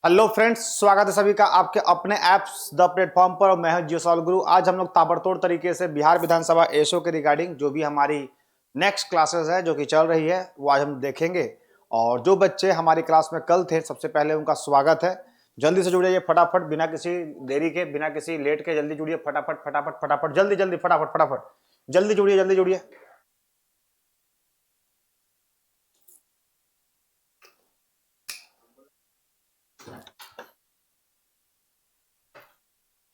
Hello friends, स्वागत है सभी का आपके अपने ऐप्स द प्लेटफॉर्म पर। और मैं हूं जियो सॉल्व गुरु। आज हम लोग ताबड़तोड़ तरीके से बिहार विधानसभा एसओ के रिगार्डिंग जो भी हमारी नेक्स्ट क्लासेस है जो कि चल रही है वो आज हम देखेंगे। और जो बच्चे हमारी क्लास में कल थे सबसे पहले उनका स्वागत है। जल्दी से जुड़िए फटाफट, बिना किसी देरी के, बिना किसी लेट के जल्दी जुड़िए फटाफट फटाफट फटाफट, जल्दी जल्दी फटाफट फटाफट, जल्दी जुड़िए जल्दी जुड़िए।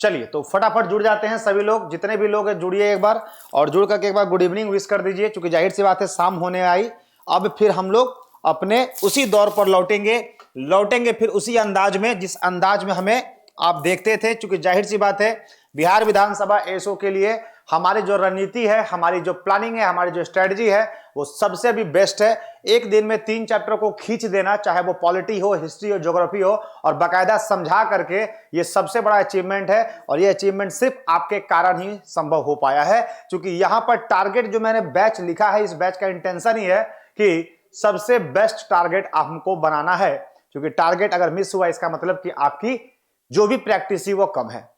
चलिए तो फटाफट जुड़ जाते हैं सभी लोग, जितने भी लोग हैं जुड़िए एक बार। और जुड़ करके एक बार गुड इवनिंग विश कर दीजिए, क्योंकि जाहिर सी बात है शाम होने आई। अब फिर हम लोग अपने उसी दौर पर लौटेंगे फिर उसी अंदाज में जिस अंदाज में हमें आप देखते थे। क्योंकि जाहिर सी बात है बिहार विधानसभा एसओ के लिए हमारी जो रणनीति है, हमारी जो प्लानिंग है, हमारी जो स्ट्रेटजी है वो सबसे भी बेस्ट है। एक दिन में 3 चैप्टर को खींच देना, चाहे वो पॉलिटी हो, हिस्ट्री हो, ज्योग्राफी हो, और बाकायदा समझा करके, ये सबसे बड़ा अचीवमेंट है। और ये अचीवमेंट सिर्फ आपके कारण ही संभव हो पाया है। क्योंकि यहां पर टारगेट जो मैंने बैच लिखा है, इस बैच का इंटेंशन ही है कि सबसे बेस्ट टारगेट हमको बनाना है। क्योंकि टारगेट अगर मिस हुआ इसका मतलब कि आपकी जो भी प्रैक्टिस ही वो कम है।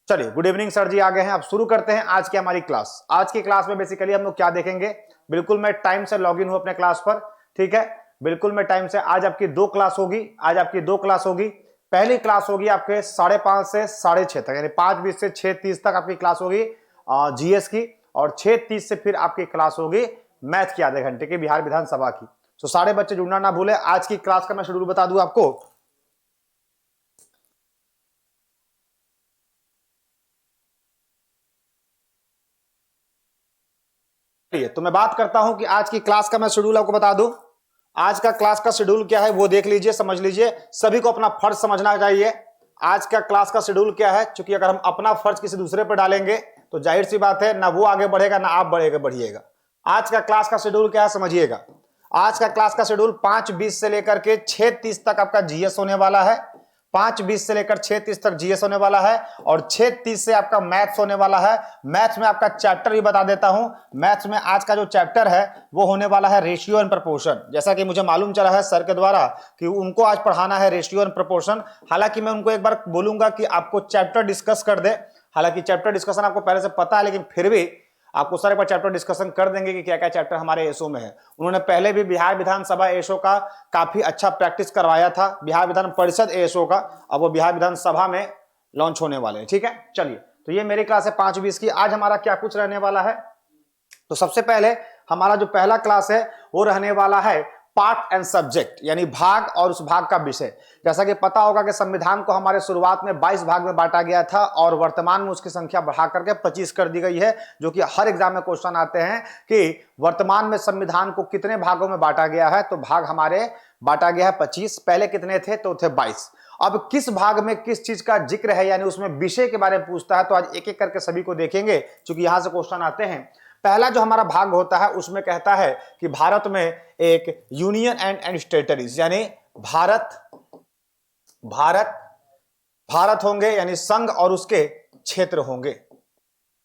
चलिए, गुड इवनिंग सर जी आ गए हैं। अब शुरू करते हैं आज की हमारी क्लास। आज की क्लास में बेसिकली हम लोग क्या देखेंगे, बिल्कुल मैं टाइम से लॉगिन हूं अपने क्लास पर, ठीक है। बिल्कुल मैं टाइम से, आज आपकी 2 क्लास होगी। आज आपकी 2 क्लास होगी। पहली क्लास होगी आपके 5:30 से 6:30 तक, यानी 5:20 से 6:30 तक आपकी क्लास होगी जीएस की। और 6:30 से फिर आपकी क्लास होगी मैथ की, आधे घंटे की, बिहार विधानसभा की। तो सारे बच्चे जुड़ना ना भूले। आज की क्लास का मैं शेड्यूल बता दूं आपको। तो मैं बात करता हूं कि आज की क्लास का मैं शेड्यूल आपको बता दूं। आज का क्लास का शेड्यूल क्या है वो देख लीजिए, समझ लीजिए। सभी को अपना फर्ज समझना चाहिए। आज का क्लास का शेड्यूल क्या है, क्योंकि अगर हम अपना फर्ज किसी दूसरे पर डालेंगे तो जाहिर सी बात है ना वो आगे बढ़ेगा ना आप बढ़िएगा। आज का क्लास का शेड्यूल क्या है समझिएगा। आज का क्लास का शेड्यूल 5:20 से लेकर के 6:30 तक आपका जीएस होने वाला है। 5:20 से लेकर 6:30 तक जीएस होने वाला है। और 6:30 से आपका मैथ्स होने वाला है। मैथ्स में आपका चैप्टर भी बता देता हूं। मैथ्स में आज का जो चैप्टर है वो होने वाला है रेशियो एंड प्रोपोर्शन। जैसा कि मुझे मालूम चला है सर के द्वारा कि उनको आज पढ़ाना है रेशियो एंड प्रोपोर्शन। हालांकि मैं उनको एक बार बोलूंगा कि आपको चैप्टर डिस्कस कर दे। हालांकि चैप्टर डिस्कशन आपको पहले से पता है, लेकिन फिर भी आपको सर एक बार चैप्टर डिस्कसन कर देंगे कि क्या क्या चैप्टर हमारे एसओ में है। उन्होंने पहले भी बिहार विधानसभा एसओ का काफी अच्छा प्रैक्टिस करवाया था, बिहार विधान परिषद एसओ का। अब वो बिहार विधानसभा में लॉन्च होने वाले हैं, ठीक है। चलिए, तो ये मेरी क्लास है 5:20 की। आज हमारा क्या कुछ रहने वाला है, तो सबसे पहले हमारा जो पहला क्लास है वो रहने वाला है पार्ट एंड सब्जेक्ट, यानी भाग और उस भाग का विषय। जैसा कि पता होगा कि संविधान को हमारे शुरुआत में 22 भाग में बांटा गया था और वर्तमान में उसकी संख्या बढ़ा करके 25 कर दी गई है। जो कि हर एग्जाम में क्वेश्चन आते हैं कि वर्तमान में संविधान को कितने भागों में बांटा गया है। तो भाग हमारे बांटा गया है 25। पहले कितने थे, तो थे 22। अब किस भाग में किस चीज का जिक्र है, यानी उसमें विषय के बारे में पूछता है। तो आज एक एक करके सभी को देखेंगे, क्योंकि यहां से क्वेश्चन आते हैं। पहला जो हमारा भाग होता है उसमें कहता है कि भारत में एक यूनियन एंड टेरिटरीज, यानी भारत भारत भारत होंगे, यानी संघ और उसके क्षेत्र होंगे।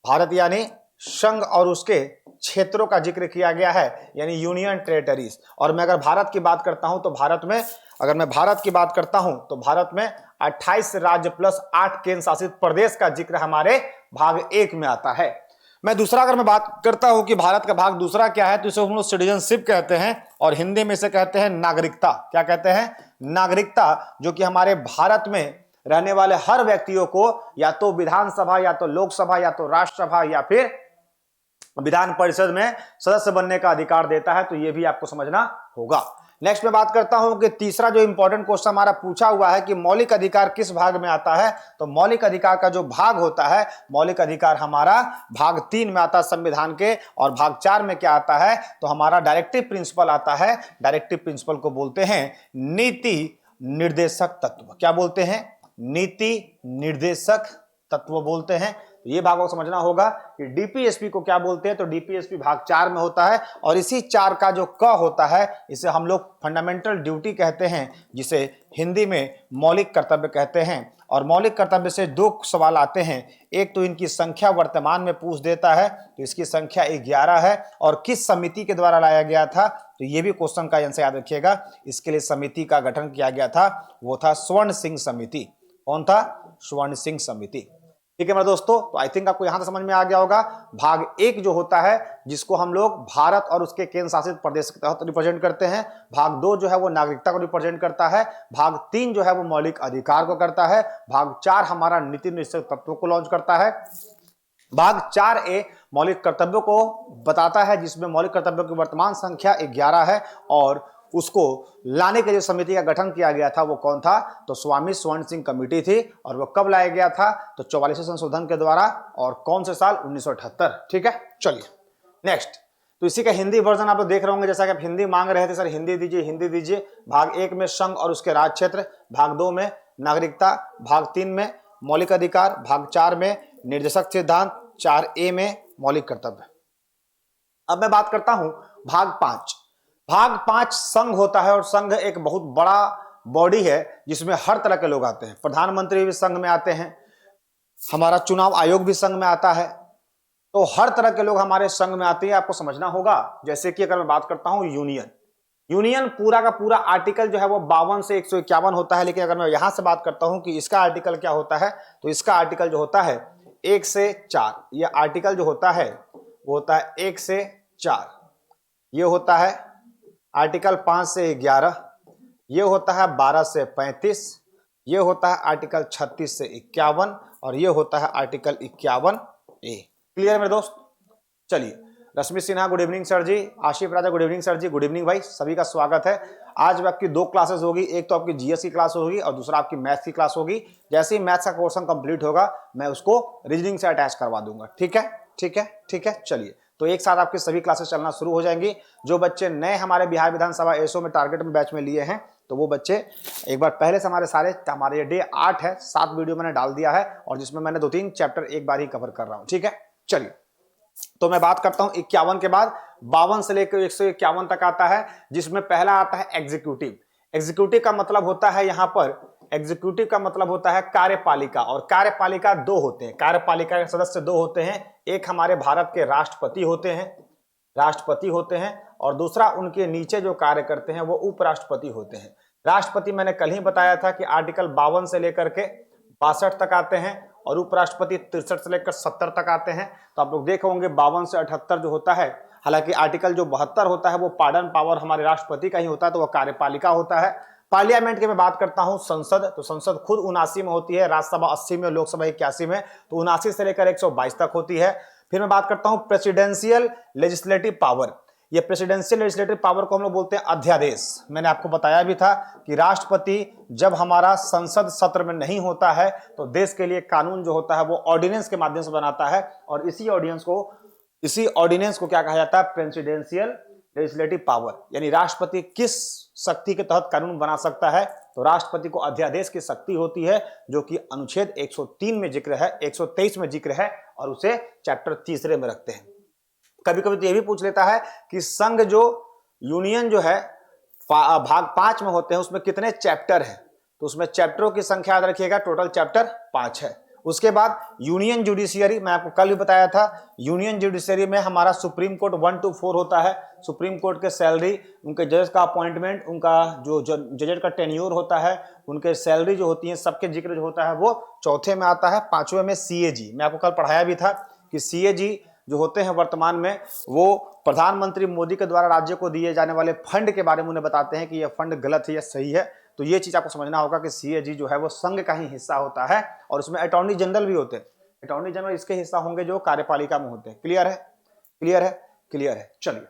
भारत यानी संघ और उसके क्षेत्रों का जिक्र किया गया है, यानी यूनियन टेरिटरीज। और मैं अगर भारत की बात करता हूं तो भारत में, अगर मैं भारत की बात करता हूं तो भारत में 28 राज्य प्लस 8 केंद्र शासित प्रदेश का जिक्र हमारे भाग 1 में आता है। मैं दूसरा अगर मैं बात करता हूं कि भारत का भाग दूसरा क्या है, तो इसे हम लोग सिटीजनशिप कहते हैं, और हिंदी में इसे कहते हैं नागरिकता। क्या कहते हैं, नागरिकता। जो कि हमारे भारत में रहने वाले हर व्यक्तियों को या तो विधानसभा, या तो लोकसभा, या तो राज्यसभा, या फिर विधान परिषद में सदस्य बनने का अधिकार देता है। तो यह भी आपको समझना होगा। नेक्स्ट में बात करता हूं कि तीसरा जो इंपॉर्टेंट क्वेश्चन हमारा पूछा हुआ है कि मौलिक अधिकार किस भाग में आता है। तो मौलिक अधिकार का जो भाग होता है, मौलिक अधिकार हमारा भाग 3 में आता है संविधान के। और भाग 4 में क्या आता है, तो हमारा डायरेक्टिव प्रिंसिपल आता है। डायरेक्टिव प्रिंसिपल को बोलते हैं नीति निर्देशक तत्व। क्या बोलते हैं, नीति निर्देशक तत्व बोलते हैं। तो ये भागों को समझना होगा कि डीपीएसपी को क्या बोलते हैं। तो डीपीएसपी भाग 4 में होता है। और इसी 4 का जो क होता है इसे हम लोग फंडामेंटल ड्यूटी कहते हैं, जिसे हिंदी में मौलिक कर्तव्य कहते हैं। और मौलिक कर्तव्य से दो सवाल आते हैं। एक तो इनकी संख्या वर्तमान में पूछ देता है, तो इसकी संख्या 11 है, और किस समिति के द्वारा लाया गया था, तो ये भी क्वेश्चन का आंसर याद रखिएगा। इसके लिए समिति का गठन किया गया था, वो था स्वर्ण सिंह समिति। कौन था? स्वर्ण सिंह समिति। ठीक है मेरे दोस्तों, तो आई थिंक आपको यहां तक समझ में आ गया होगा। भाग 1 जो होता है, जिसको हम लोग भारत और उसके केंद्र शासित प्रदेश के तहत रिप्रेजेंट करते हैं। भाग 2 जो है वो नागरिकता को रिप्रेजेंट करता है। भाग 3 जो है वो मौलिक अधिकार को करता है। भाग 4 हमारा नीति निश्चय तत्वों को लॉन्च करता है। भाग 4A मौलिक कर्तव्यों को बताता है, जिसमें मौलिक कर्तव्यों की वर्तमान संख्या 11 है, और उसको लाने के लिए समिति का गठन किया गया था वो कौन था? तो स्वामी स्वर्ण सिंह कमेटी थी। और वो कब लाया गया था? तो 44वें संशोधन के द्वारा। और कौन से साल? 1978। ठीक है, चलिए नेक्स्ट। तो इसी का हिंदी वर्जन आप लोग देख रहे होंगे, जैसा कि आप हिंदी मांग रहे थे, सर हिंदी दीजिए हिंदी दीजिए। भाग 1 में संघ और उसके राज्य क्षेत्र, भाग 2 में नागरिकता, भाग 3 में मौलिक अधिकार, भाग 4 में निर्देशक सिद्धांत, 4A में मौलिक कर्तव्य। अब मैं बात करता हूं भाग 5। भाग 5 संघ होता है, और संघ एक बहुत बड़ा बॉडी है जिसमें हर तरह के लोग आते हैं। प्रधानमंत्री भी संघ में आते हैं, हमारा चुनाव आयोग भी संघ में आता है, तो हर तरह के लोग हमारे संघ में आते हैं। आपको समझना होगा। जैसे कि अगर मैं बात करता हूं यूनियन पूरा का पूरा आर्टिकल जो है वो 52 से 151 होता है। लेकिन अगर मैं यहां से बात करता हूं कि इसका आर्टिकल क्या होता है, तो इसका आर्टिकल जो होता है 1 से 4। ये आर्टिकल जो होता है वो होता है 1 से 4। ये होता है आर्टिकल 5 से 11। ये होता है 12 से 35। ये होता है आर्टिकल 36 से 51, और ये होता है आर्टिकल 51A। क्लियर है मेरे दोस्त? चलिए, रश्मि सिन्हा गुड इवनिंग सर जी, आशिफ राजा गुड इवनिंग सर जी, गुड इवनिंग भाई, सभी का स्वागत है। आज आपकी 2 क्लासेस होगी, एक तो आपकी जीएस की क्लास होगी और दूसरा आपकी मैथ्स की क्लास होगी। जैसे ही मैथ्स का पोर्शन कंप्लीट होगा, मैं उसको रीजनिंग से अटैच करवा दूंगा। ठीक है, ठीक है, ठीक है। चलिए, तो एक साथ आपकी सभी क्लासेस चलना शुरू हो जाएंगी। जो बच्चे नए हमारे बिहार विधानसभा एसओ में टारगेट में बैच में लिए हैं, तो वो बच्चे एक बार पहले से हमारे ये डे 8 है, 7 वीडियो मैंने डाल दिया है, और जिसमें मैंने 2-3 चैप्टर एक बार ही कवर कर रहा हूं। ठीक है, चलिए, तो मैं बात करता हूं 51 के बाद 52 से लेकर 151 तक आता है, जिसमें पहला आता है एग्जीक्यूटिव। एग्जीक्यूटिव का मतलब होता है, यहां पर एग्जीक्यूटिव का मतलब होता है कार्यपालिका, और कार्यपालिका 2 होते हैं। कार्यपालिका के सदस्य 2 होते हैं। एक हमारे भारत के राष्ट्रपति होते हैं, और दूसरा उनके नीचे जो कार्य करते हैं वो उपराष्ट्रपति होते हैं। राष्ट्रपति मैंने कल ही बताया था कि आर्टिकल 52 से लेकर के 62 तक आते हैं, और उपराष्ट्रपति 63 से लेकर 70 तक आते हैं। तो आप लोग देखे होंगे 52 से 78 जो होता है, हालांकि आर्टिकल जो 72 होता है वो पार्डन पावर हमारे राष्ट्रपति का ही होता है, तो वह कार्यपालिका होता है। पार्लियामेंट की मैं बात करता हूं संसद, तो संसद खुद 79 में होती है, राज्यसभा 80 में, लोकसभा 81 में, तो 79 से लेकर 122 तक होती है। फिर मैं बात करता हूं प्रेसिडेंशियल लेजिस्लेटिव पावर। ये प्रेसिडेंशियल लेजिस्लेटिव पावर को हम लोग बोलते हैं अध्यादेश। मैंने आपको बताया भी था कि राष्ट्रपति जब हमारा संसद सत्र में नहीं होता है, तो देश के लिए कानून जो होता है वो ऑर्डिनेंस के माध्यम से बनाता है, और इसी ऑर्डिनेंस को क्या कहा जाता है? Presidential legislative power. यानी राष्ट्रपति किस शक्ति के तहत कानून बना सकता है? तो राष्ट्रपति को अध्यादेश की शक्ति होती है, जो कि अनुच्छेद 103 में जिक्र है, 123 में जिक्र है, और उसे चैप्टर 3 में रखते हैं। कभी कभी तो यह भी पूछ लेता है कि संघ जो यूनियन जो है भाग 5 में होते हैं, उसमें कितने चैप्टर हैं? तो उसमें चैप्टरों की संख्या याद रखिएगा, टोटल चैप्टर 5 है। उसके बाद यूनियन जुडिशियरी, मैं आपको कल भी बताया था, यूनियन जुडिशियरी में हमारा सुप्रीम कोर्ट 1 to 4 होता है। सुप्रीम कोर्ट के सैलरी, उनके जज का अपॉइंटमेंट, उनका जो जजेज का टेन्योर होता है, उनके सैलरी जो होती है, सबके जिक्र जो होता है वो 4थे में आता है। 5वें में सीएजी, मैं आपको कल पढ़ाया भी था कि सीएजी जो होते हैं वर्तमान में, वो प्रधानमंत्री मोदी के द्वारा राज्य को दिए जाने वाले फंड के बारे में उन्हें बताते हैं कि यह फंड गलत है या सही है। तो ये चीज आपको समझना होगा कि सीएजी जो है वो संघ का ही हिस्सा होता है, और उसमें अटॉर्नी जनरल भी होते हैं। अटॉर्नी जनरल इसके हिस्सा होंगे जो कार्यपालिका में होते हैं। क्लियर है, क्लियर है, क्लियर है। चलिए,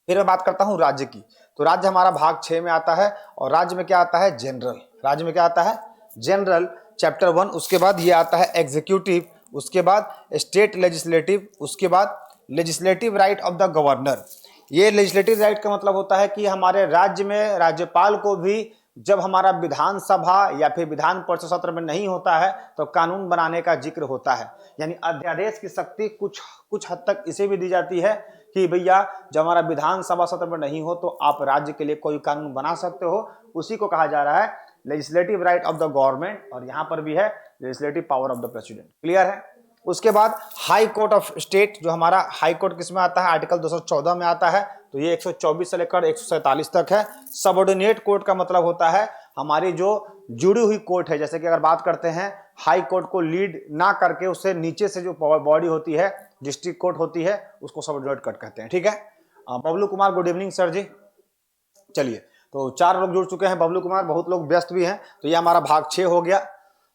फिर मैं बात करता हूं राज्य की। तो राज्य हमारा भाग 6 में आता है, और राज्य में क्या आता है? जनरल। राज्य में क्या आता है? General, chapter 1। उसके बाद ये आता है एग्जीक्यूटिव, उसके बाद स्टेट लेजिस्लेटिव, उसके बाद legislative right of the governor. ये लेजिस्लेटिव राइट का मतलब होता है कि हमारे राज्य में राज्यपाल को भी जब हमारा विधानसभा या फिर विधान परिषद सत्र में नहीं होता है, तो कानून बनाने का जिक्र होता है। यानी अध्यादेश की शक्ति कुछ हद तक इसे भी दी जाती है कि भैया जब हमारा विधानसभा सत्र में नहीं हो, तो आप राज्य के लिए कोई कानून बना सकते हो। उसी को कहा जा रहा है legislative right of the government, और यहां पर भी है legislative power of the president. Clear है। उसके बाद हाई कोर्ट ऑफ स्टेट, जो हमारा हाई कोर्ट किसमें आता है, आर्टिकल 214 में आता है, तो ये 124 से लेकर 147 तक है। सबऑर्डिनेट कोर्ट का मतलब होता है हमारी जो जुड़ी हुई कोर्ट है, जैसे कि अगर बात करते हैं हाई कोर्ट को लीड ना करके उससे नीचे से जो बॉडी होती है, डिस्ट्रिक्ट कोर्ट होती है, उसको सबऑर्डिनेट कोर्ट कहते हैं। ठीक है। Bablu Kumar, good evening sir ji. चलिए, तो 4 लोग जुड़ चुके हैं, बबलू कुमार, बहुत लोग व्यस्त भी हैं, तो ये हमारा भाग 6 हो गया।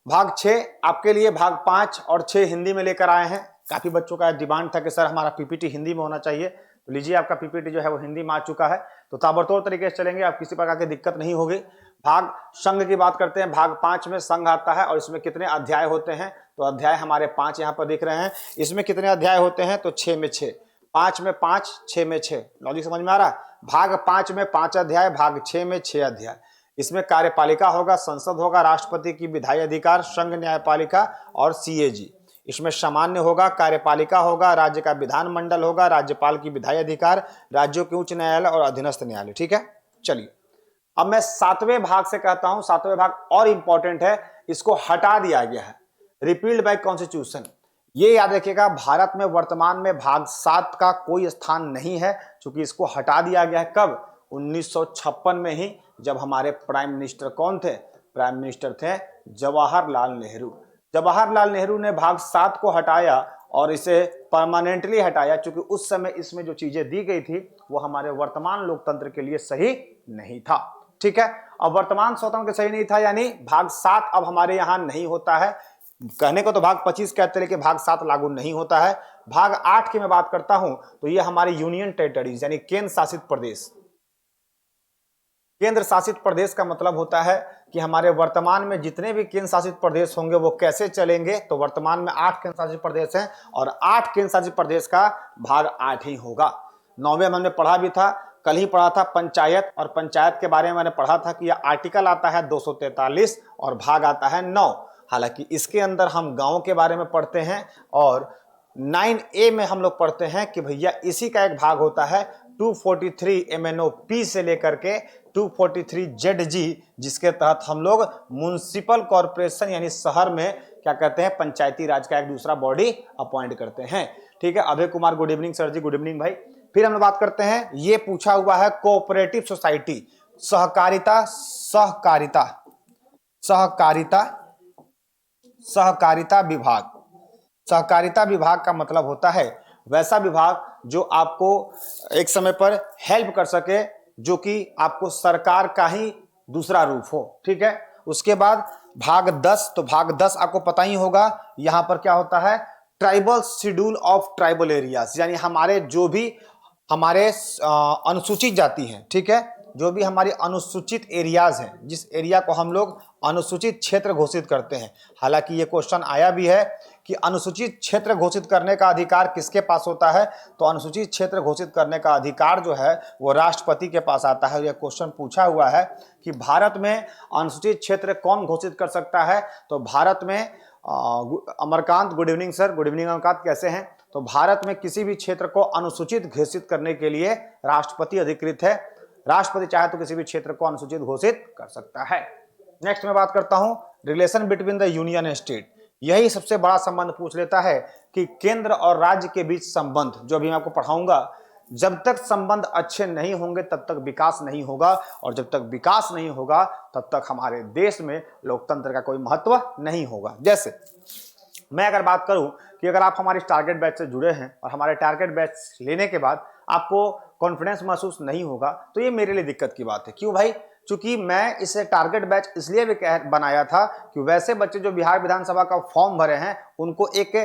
भाग 6 आपके लिए भाग 5 और 6 हिंदी में लेकर आए हैं। काफी बच्चों का डिमांड था कि सर हमारा पीपीटी हिंदी में होना चाहिए, तो लीजिए आपका पीपीटी जो है वो हिंदी में आ चुका है, तो ताबड़तोड़ तरीके से चलेंगे, आप किसी प्रकार की दिक्कत नहीं होगी। भाग संघ की बात करते हैं, भाग 5 में संघ आता है, और इसमें कितने अध्याय होते हैं, तो अध्याय हमारे 5 यहाँ पर दिख रहे हैं। इसमें कितने अध्याय होते हैं, तो 6 में 6, 5 में 5, 6 में 6। लॉजिक समझ में आ रहा है। भाग 5 में 5 अध्याय, भाग 6 में 6 अध्याय। इसमें कार्यपालिका होगा, संसद होगा, राष्ट्रपति की विधायी अधिकार, संघ न्यायपालिका और सीएजी। इसमें सामान्य होगा, कार्यपालिका होगा, राज्य का विधानमंडल होगा, राज्यपाल की विधायी अधिकार, राज्यों के उच्च न्यायालय और अधीनस्थ न्यायालय। ठीक है। चलिए, अब मैं 7वें भाग से कहता हूं, 7वें भाग और इंपॉर्टेंट है, इसको हटा दिया गया है, रिपील्ड बाय कॉन्स्टिट्यूशन। ये याद रखिएगा, भारत में वर्तमान में भाग 7 का कोई स्थान नहीं है, क्योंकि इसको हटा दिया गया है। कब? 1956 में ही, जब हमारे प्राइम मिनिस्टर कौन थे? प्राइम मिनिस्टर थे जवाहरलाल नेहरू। जवाहरलाल नेहरू ने भाग 7 को हटाया और इसे परमानेंटली हटाया, क्योंकि उस समय इसमें जो चीजें दी गई थी वो हमारे वर्तमान लोकतंत्र के लिए सही नहीं था। ठीक है। अब वर्तमान स्वतंत्र के सही नहीं था, यानी भाग 7 अब हमारे यहां नहीं होता है। कहने को तो भाग 25 कहते हैं, लेकिन भाग 7 लागू नहीं होता है। भाग 8 की मैं बात करता हूं, तो ये हमारे यूनियन टेरिटरीज यानी केंद्र शासित प्रदेश। केंद्र शासित प्रदेश का मतलब होता है कि हमारे वर्तमान में जितने भी केंद्र शासित प्रदेश होंगे वो कैसे चलेंगे, तो वर्तमान में 8 केंद्र शासित प्रदेश हैं, और 8 केंद्र शासित प्रदेश का भाग 8 ही होगा। 9वें हमने पढ़ा भी था, कल ही पढ़ा था पंचायत, और पंचायत के बारे में मैंने पढ़ा था कि यह आर्टिकल आता है 243 और भाग आता है 9। हालांकि इसके अंदर हम गांव के बारे में पढ़ते हैं, और 9A में हम लोग पढ़ते हैं कि भैया इसी का एक भाग होता है 243 MNOP से लेकर के 243 ZG, जिसके तहत हम लोग म्युनिसिपल कॉर्पोरेशन यानी शहर में क्या कहते हैं, पंचायती राज का एक दूसरा बॉडी अपॉइंट करते हैं। ठीक है। Abhay Kumar, good evening sir जी। गुड इवनिंग भाई। फिर हम लोग बात करते हैं, ये पूछा हुआ है कोऑपरेटिव सोसाइटी, सहकारिता, सहकारिता, सहकारिता, सहकारिता विभाग। सहकारिता विभाग का मतलब होता है वैसा विभाग जो आपको एक समय पर हेल्प कर सके, जो कि आपको सरकार का ही दूसरा रूप हो। ठीक है। उसके बाद भाग 10, तो भाग 10 आपको पता ही होगा, यहां पर क्या होता है, tribal schedule of tribal areas, यानी हमारे जो भी हमारे अनुसूचित जाति हैं, ठीक है, जो भी हमारी अनुसूचित एरियाज हैं, जिस एरिया को हम लोग अनुसूचित क्षेत्र घोषित करते हैं। हालांकि ये क्वेश्चन आया भी है कि अनुसूचित क्षेत्र घोषित करने का अधिकार किसके पास होता है, तो अनुसूचित क्षेत्र घोषित करने का अधिकार जो है वो राष्ट्रपति के पास आता है। यह क्वेश्चन पूछा हुआ है कि भारत में अनुसूचित क्षेत्र कौन घोषित कर सकता है, तो भारत में Amarkant, good evening sir. Good evening Amarkant, कैसे हैं? तो भारत में किसी भी क्षेत्र को अनुसूचित घोषित करने के लिए राष्ट्रपति अधिकृत है। राष्ट्रपति चाहे तो किसी भी क्षेत्र को अनुसूचित घोषित कर सकता है। नेक्स्ट मैं बात करता हूं relation between the union and state. यही सबसे बड़ा संबंध पूछ लेता है कि केंद्र और राज्य के बीच संबंध, जो अभी मैं आपको पढ़ाऊंगा, जब तक संबंध अच्छे नहीं होंगे तब तक विकास नहीं होगा, और जब तक विकास नहीं होगा तब तक हमारे देश में लोकतंत्र का कोई महत्व नहीं होगा। जैसे मैं अगर बात करूं कि अगर आप हमारे टारगेट बैच से जुड़े हैं और हमारे टारगेट बैच लेने के बाद आपको कॉन्फिडेंस महसूस नहीं होगा, तो ये मेरे लिए दिक्कत की बात है। क्यों भाई? क्योंकि मैं इसे टारगेट बैच इसलिए भी बनाया था कि वैसे बच्चे जो बिहार विधानसभा का फॉर्म भरे हैं उनको एक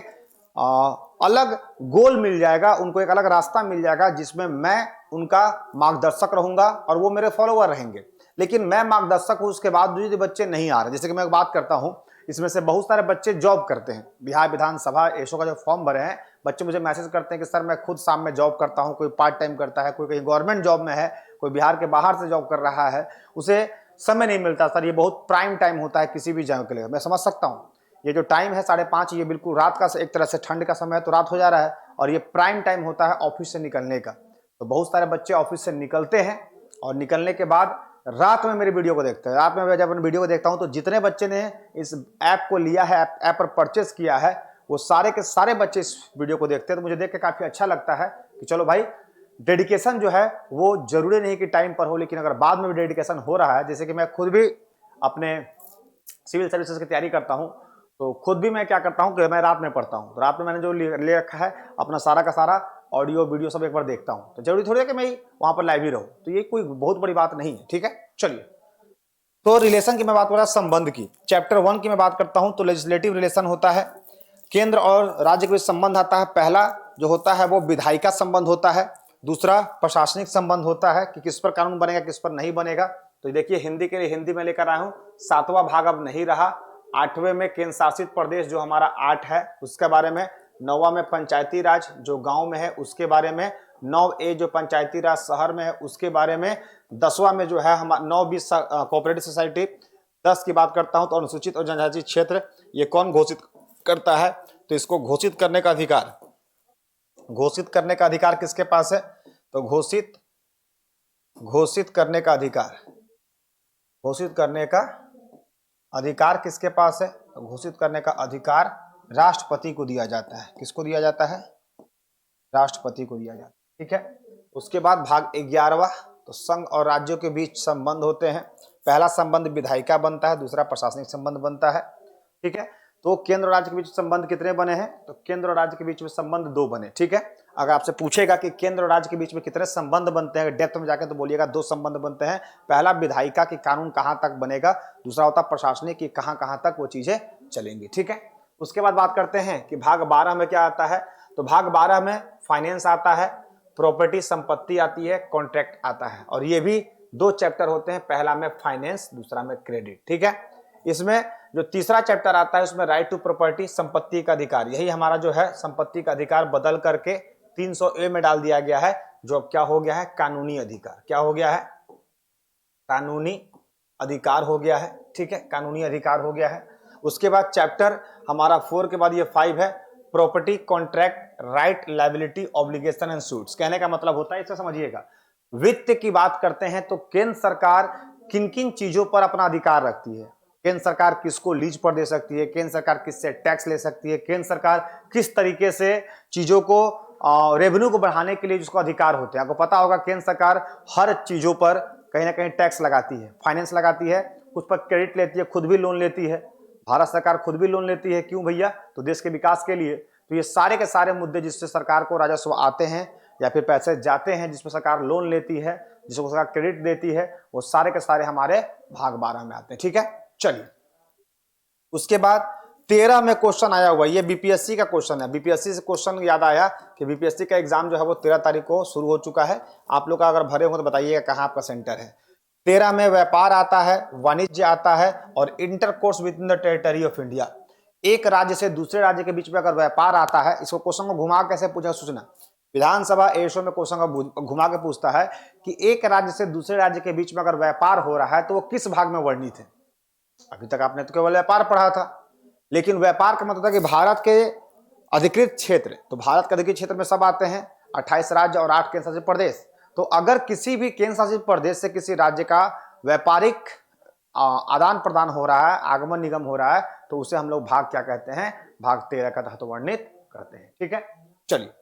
अलग गोल मिल जाएगा, उनको एक अलग रास्ता मिल जाएगा, जिसमें मैं उनका मार्गदर्शक रहूंगा और वो मेरे फॉलोअर रहेंगे। लेकिन मैं मार्गदर्शक हूं, उसके बाद भी बच्चे नहीं आ रहे। जैसे कि मैं बात करता हूं, इसमें से बहुत सारे बच्चे जॉब करते हैं। बिहार विधानसभा एसओ का जो फॉर्म भरे हैं, बच्चे मुझे मैसेज करते हैं कि सर मैं खुद शाम में जॉब करता हूं, कोई पार्ट टाइम करता है, कोई कहीं गवर्नमेंट जॉब में है, कोई बिहार के बाहर से जॉब कर रहा है, उसे समय नहीं मिलता सर। ये बहुत प्राइम टाइम होता है किसी भी जगह के लिए। मैं समझ सकता हूँ, ये जो टाइम है 5:30, ये बिल्कुल रात का, एक तरह से ठंड का समय है तो रात हो जा रहा है, और ये प्राइम टाइम होता है ऑफिस से निकलने का। तो बहुत सारे बच्चे ऑफिस से निकलते हैं और निकलने के बाद रात में मेरी वीडियो को देखते हैं। रात में मैं जब वीडियो को देखता हूं तो जितने बच्चे ने इस ऐप को लिया है, ऐप पर परचेस किया है, वो सारे के सारे बच्चे इस वीडियो को देखते हैं। तो मुझे देख के काफी अच्छा लगता है कि चलो भाई, डेडिकेशन जो है वो जरूरी नहीं कि टाइम पर हो, लेकिन अगर बाद में भी डेडिकेशन हो रहा है, जैसे कि मैं खुद भी अपने सिविल सर्विसेज की तैयारी करता हूं, तो खुद भी मैं क्या करता हूं कि मैं रात में पढ़ता हूं। तो रात में मैंने जो ले रखा है अपना सारा का सारा ऑडियो वीडियो सब एक बार देखता हूं। तो जरूरी थोड़ी है कि मैं वहां पर लाइव ही रहूं, तो ये कोई बहुत बड़ी बात नहीं है। ठीक है, चलिए। तो रिलेशन की मैं बात कर रहा, संबंध की चैप्टर 1 की मैं बात करता हूं तो लेजिस्लेटिव रिलेशन होता है, केंद्र और राज्य के बीच संबंध आता है। पहला जो होता है वो विधायिका संबंध होता है, दूसरा प्रशासनिक संबंध होता है कि किस पर कानून बनेगा, किस पर नहीं बनेगा। तो देखिए, हिंदी के लिए हिंदी में लेकर आया हूं, 7वां भाग अब नहीं रहा। 8वें में केंद्र शासित प्रदेश जो हमारा 8 है उसके बारे में, 9वां में पंचायती राज जो गांव में है उसके बारे में, 9A जो पंचायती राज शहर में है उसके बारे में, 10वां में जो है हमारा 9-20 कोऑपरेटिव सोसाइटी। 10 की बात करता हूं तो अनुसूचित और जनजाति क्षेत्र, ये कौन घोषित करता है, तो इसको घोषित करने का अधिकार, घोषित करने का अधिकार किसके पास है, तो घोषित करने का अधिकार, घोषित करने का अधिकार किसके पास है, तो घोषित करने का अधिकार राष्ट्रपति को दिया जाता है। किसको दिया जाता है, राष्ट्रपति को दिया जाता है। ठीक है, उसके बाद भाग 11वां, तो संघ और राज्यों के बीच संबंध होते हैं। पहला संबंध विधायिका बनता है, दूसरा प्रशासनिक संबंध बनता है। ठीक है, तो केंद्र और राज्य के बीच संबंध कितने बने हैं, तो केंद्र और राज्य के बीच में संबंध 2 बने। ठीक है, अगर आपसे पूछेगा कि केंद्र और राज्य के बीच में कितने संबंध बनते हैं डेप्थ में जाके, तो बोलिएगा 2 संबंध बनते हैं। पहला विधायिका की कानून कहां तक बनेगा, दूसरा होता प्रशासनिक की कहां कहां तक वो चीजें चलेंगी। ठीक है, उसके बाद बात करते हैं कि भाग 12 में क्या आता है, तो भाग 12 में फाइनेंस आता है, प्रॉपर्टी संपत्ति आती है, कॉन्ट्रैक्ट आता है। और ये भी 2 चैप्टर होते हैं, पहला में फाइनेंस, दूसरा में क्रेडिट। ठीक है, इसमें जो तीसरा चैप्टर आता है उसमें राइट टू प्रॉपर्टी, संपत्ति का अधिकार, यही हमारा जो है संपत्ति का अधिकार बदल करके 300A में डाल दिया गया है, जो अब क्या हो गया है, कानूनी अधिकार। क्या हो गया है, कानूनी अधिकार हो गया है। ठीक है, कानूनी अधिकार हो गया है। उसके बाद चैप्टर हमारा 4 के बाद ये 5 है, property, contract, right, liability, obligation and suits. कहने का मतलब होता है, इसे समझिएगा, वित्त की बात करते हैं तो केंद्र सरकार किन किन चीजों पर अपना अधिकार रखती है, केंद्र सरकार किसको लीज पर दे सकती है, केंद्र सरकार किससे टैक्स ले सकती है, केंद्र सरकार किस तरीके से चीजों को रेवेन्यू को बढ़ाने के लिए जिसको अधिकार होते हैं। आपको पता होगा केंद्र सरकार हर चीजों पर कहीं ना कहीं टैक्स लगाती है, फाइनेंस लगाती है, कुछ पर क्रेडिट लेती है, खुद भी लोन लेती है। भारत सरकार खुद भी लोन लेती है, क्यों भैया, तो देश के विकास के लिए। तो ये सारे के सारे मुद्दे जिससे सरकार को राजस्व आते हैं या फिर पैसे जाते हैं, जिसमें सरकार लोन लेती है, जिसको सरकार क्रेडिट देती है, वो सारे के सारे हमारे भाग 12 में आते हैं। ठीक है, चलिए। उसके बाद 13 में क्वेश्चन आया हुआ, ये बीपीएससी का क्वेश्चन है। बीपीएससी से क्वेश्चन याद आया कि बीपीएससी का एग्जाम जो है वो 13 तारीख को शुरू हो चुका है। आप लोग अगर भरे हो तो बताइएगा कहाँ आपका सेंटर है। 13 में व्यापार आता है, वाणिज्य आता है और intercourse with in the territory of India. एक राज्य से दूसरे राज्य के बीच में अगर व्यापार आता है, इसको क्वेश्चन को घुमा कैसे पूछा, सूचना विधानसभा एशो में क्वेश्चन को घुमा के पूछता है कि एक राज्य से दूसरे राज्य के बीच में अगर व्यापार हो रहा है तो वो किस भाग में वर्णित है। अभी तक आपने तो केवल व्यापार पढ़ा था, लेकिन व्यापार का मतलब कि भारत के अधिकृत क्षेत्र, तो भारत के अधिकृत क्षेत्र में सब आते हैं, 28 राज्य और 8 केंद्र शासित प्रदेश। तो अगर किसी भी केंद्र शासित प्रदेश से किसी राज्य का व्यापारिक आदान प्रदान हो रहा है, आगमन निगम हो रहा है, तो उसे हम लोग भाग क्या कहते हैं, भाग 13 का तहत वर्णित करते हैं। ठीक है, चलिए।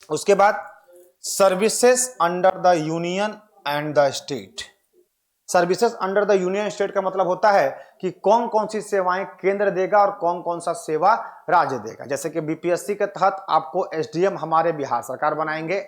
उसके बाद services under the union and the state. Services under the union state का मतलब होता है कि कौन कौन सी सेवाएं केंद्र देगा और कौन कौन सा सेवा राज्य देगा। जैसे कि बीपीएससी के तहत आपको एसडीएम हमारे बिहार सरकार बनाएंगे,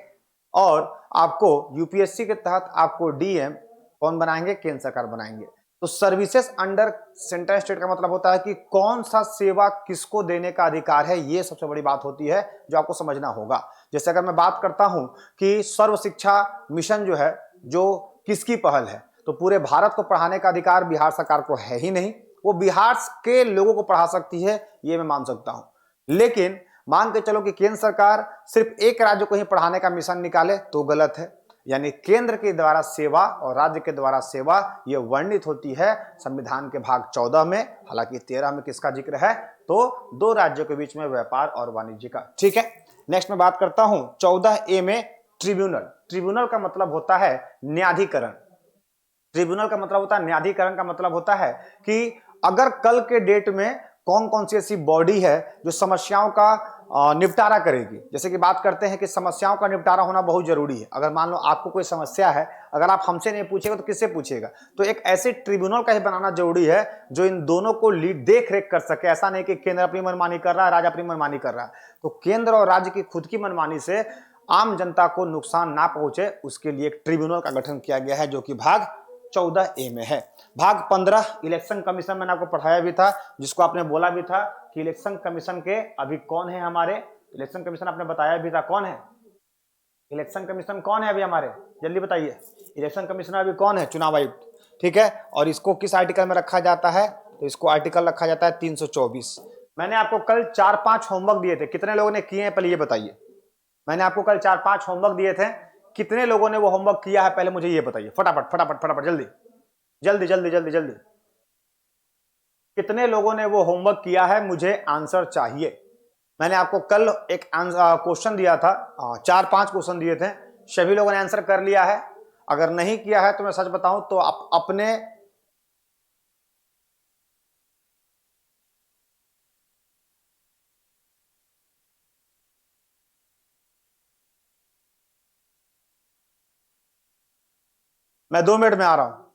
और आपको यूपीएससी के तहत आपको डीएम कौन बनाएंगे, केंद्र सरकार बनाएंगे। तो सर्विसेज अंडर सेंट्रल स्टेट का मतलब होता है कि कौन सा सेवा किसको देने का अधिकार है, ये सबसे बड़ी बात होती है जो आपको समझना होगा। जैसे अगर मैं बात करता हूं कि सर्व शिक्षा मिशन जो है, जो किसकी पहल है, तो पूरे भारत को पढ़ाने का अधिकार बिहार सरकार को है ही नहीं। वो बिहार के लोगों को पढ़ा सकती है, ये मैं मान सकता हूं, लेकिन मान के चलो कि केंद्र सरकार सिर्फ एक राज्य को ही पढ़ाने का मिशन निकाले तो गलत है। यानी केंद्र के द्वारा सेवा और राज्य के द्वारा सेवा ये वर्णित होती है संविधान के भाग 14 में। हालांकि 13 में किसका जिक्र है, तो 2 राज्यों के बीच में व्यापार और वाणिज्य का। ठीक है, नेक्स्ट मैं बात करता हूं 14A में ट्रिब्यूनल। ट्रिब्यूनल का मतलब होता है न्यायाधिकरण। ट्रिब्यूनल का मतलब होता है न्यायाधिकरण, का मतलब होता है कि अगर कल के डेट में कौन कौन सी ऐसी बॉडी है जो समस्याओं का निपटारा करेगी। जैसे कि बात करते हैं कि समस्याओं का निपटारा होना बहुत जरूरी है। अगर मान लो आपको कोई समस्या है, अगर आप हमसे नहीं पूछेगा तो किससे पूछेगा? तो एक ऐसे ट्रिब्यूनल का ही बनाना जरूरी है जो इन दोनों को देख रेख कर सके। ऐसा नहीं कि केंद्र अपनी मनमानी कर रहा है, राज्य अपनी मनमानी कर रहा है। तो केंद्र और राज्य की खुद की मनमानी से आम जनता को नुकसान ना पहुंचे, उसके लिए एक ट्रिब्यूनल का गठन किया गया है, जो कि भाग 14A में है। भाग 15 इलेक्शन कमीशन, मैंने आपको पढ़ाया भी था, जिसको आपने बोला भी था कि इलेक्शन कमीशन के अभी कौन है हमारे। इलेक्शन कमीशन आपने बताया भी था कौन है। इलेक्शन कमीशन कौन है अभी हमारे, जल्दी बताइए। इलेक्शन कमीशनर अभी कौन है? चुनाव आयुक्त, ठीक है। और इसको किस आर्टिकल में रखा जाता है? तो इसको आर्टिकल रखा जाता है 324। मैंने आपको कल 4-5 होमवर्क दिए थे, कितने लोगों ने किए हैं पहले ये बताइए। मैंने आपको कल 4-5 होमवर्क दिए थे, कितने लोगों ने वो होमवर्क किया है पहले मुझे ये बताइए। फटाफट फटाफट फटाफट, जल्दी जल्दी जल्दी जल्दी जल्दी। कितने लोगों ने वो होमवर्क किया है, मुझे आंसर चाहिए। मैंने आपको कल एक क्वेश्चन दिया था, 4-5 क्वेश्चन दिए थे, सभी लोगों ने आंसर कर लिया है? अगर नहीं किया है तो मैं सच बताऊं तो आप अपने मैं 2 मिनट में आ रहा हूं।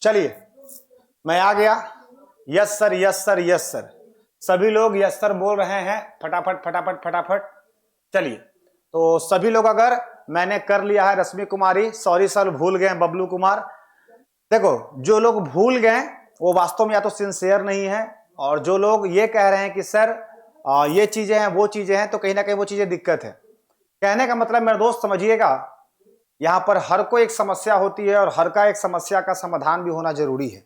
चलिए मैं आ गया। Yes sir, yes sir, yes sir. सभी लोग यस सर बोल रहे हैं, फटाफट फटाफट फटाफट। चलिए, तो सभी लोग, अगर मैंने कर लिया है, रश्मि कुमारी, सॉरी सर भूल गए, बबलू कुमार। देखो, जो लोग भूल गए वो वास्तव में या तो सिंसियर नहीं है, और जो लोग ये कह रहे हैं कि सर ये चीजें हैं वो चीजें हैं, तो कहीं ना कहीं वो चीजें दिक्कत है। कहने का मतलब मेरे दोस्त समझिएगा, यहां पर हर कोई एक समस्या होती है और हर का एक समस्या का समाधान भी होना जरूरी है।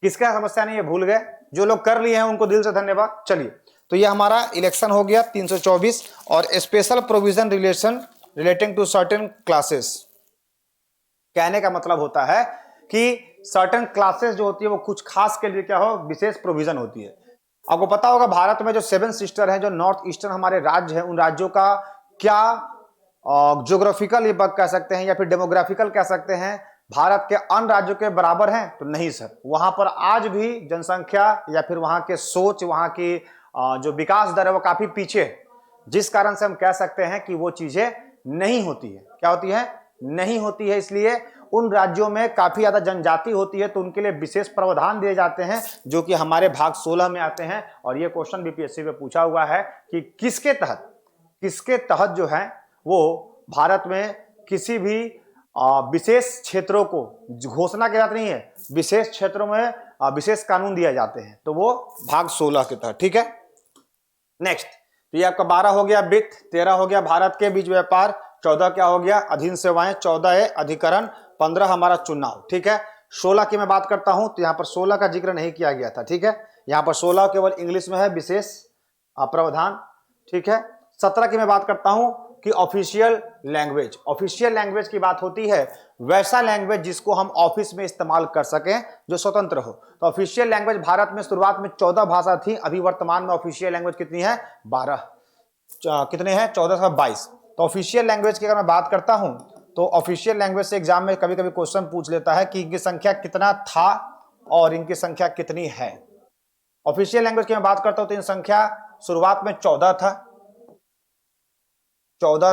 किसका समस्या नहीं है भूल गए? जो लोग कर लिए हैं उनको दिल से धन्यवाद। चलिए, तो ये हमारा इलेक्शन हो गया 324, और special provision relating to certain classes. कहने का मतलब होता है कि सर्टेन क्लासेस जो होती है वो कुछ खास के लिए क्या हो, विशेष प्रोविजन होती है। आपको पता होगा भारत में जो 7 सिस्टर हैं, जो नॉर्थ ईस्टर्न हमारे राज्य हैं, उन राज्यों का क्या ज्योग्राफिकल विभाग कह सकते हैं या फिर डेमोग्राफिकल कह सकते हैं भारत के अन्य राज्यों के बराबर हैं? तो नहीं सर, वहां पर आज भी जनसंख्या या फिर वहां के सोच, वहां की जो विकास दर है वो काफी पीछे है, जिस कारण से हम कह सकते हैं कि वो चीजें नहीं होती है। क्या होती है? नहीं होती है। इसलिए उन राज्यों में काफी ज्यादा जनजाति होती है तो उनके लिए विशेष प्रावधान दिए जाते हैं जो कि हमारे भाग 16 में आते हैं। और ये क्वेश्चन बीपीएससी में पूछा हुआ है कि किसके तहत जो है वो भारत में किसी भी विशेष क्षेत्रों को, घोषणा की बात नहीं है, विशेष क्षेत्रों में विशेष कानून दिए जाते हैं, तो वो भाग 16 के तहत। ठीक है, नेक्स्ट, तो ये आपका 12 हो गया वित्त, 13 हो गया भारत के बीच व्यापार, 14 क्या हो गया अधीन सेवाएं, 14 है अधिकरण, 15 हमारा चुनाव। ठीक है, 16 की मैं बात करता हूं तो यहां पर 16 का जिक्र नहीं किया गया था। ठीक है, यहां पर 16 केवल इंग्लिश में है, विशेष प्रावधान। ठीक है, 17 की मैं बात करता हूं कि ऑफिशियल लैंग्वेज। ऑफिशियल लैंग्वेज की बात होती है वैसा लैंग्वेज जिसको हम ऑफिस में इस्तेमाल कर सकें, जो स्वतंत्र हो। तो ऑफिशियल लैंग्वेज भारत में शुरुआत में 14 भाषा थी, अभी वर्तमान में ऑफिशियल लैंग्वेज कितनी है? 12। कितने हैं? 14 से 22। तो ऑफिशियल लैंग्वेज की अगर मैं बात करता हूं तो ऑफिशियल लैंग्वेज से एग्जाम में कभी कभी क्वेश्चन पूछ लेता है कि इनकी संख्या कितना था और इनकी संख्या कितनी है। ऑफिशियल लैंग्वेज की मैं बात करता हूं तो इन संख्या शुरुआत में 14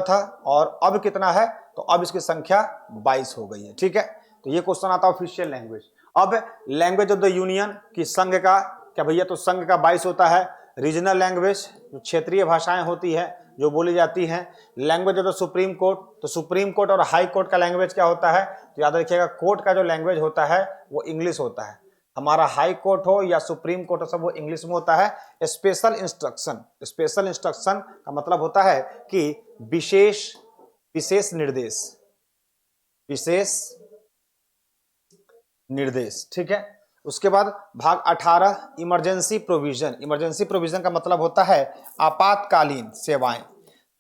था और अब कितना है? तो अब इसकी संख्या 22 हो गई है। ठीक है, तो ये क्वेश्चन आता है ऑफिशियल लैंग्वेज। अब लैंग्वेज ऑफ द यूनियन की संघ का, क्या भैया? तो संघ का 22 होता है। रीजनल लैंग्वेज, जो क्षेत्रीय भाषाएं होती है जो बोली जाती हैं। Language of the supreme court, तो सुप्रीम कोर्ट और हाई कोर्ट का लैंग्वेज क्या होता है? तो याद रखिएगा, कोर्ट का जो लैंग्वेज होता है वो इंग्लिश होता है। हमारा हाई कोर्ट हो या सुप्रीम कोर्ट हो, सब वो इंग्लिश में होता है। स्पेशल इंस्ट्रक्शन का मतलब होता है कि विशेष निर्देश। ठीक है, उसके बाद भाग 18 इमरजेंसी प्रोविजन का मतलब होता है आपातकालीन सेवाएं।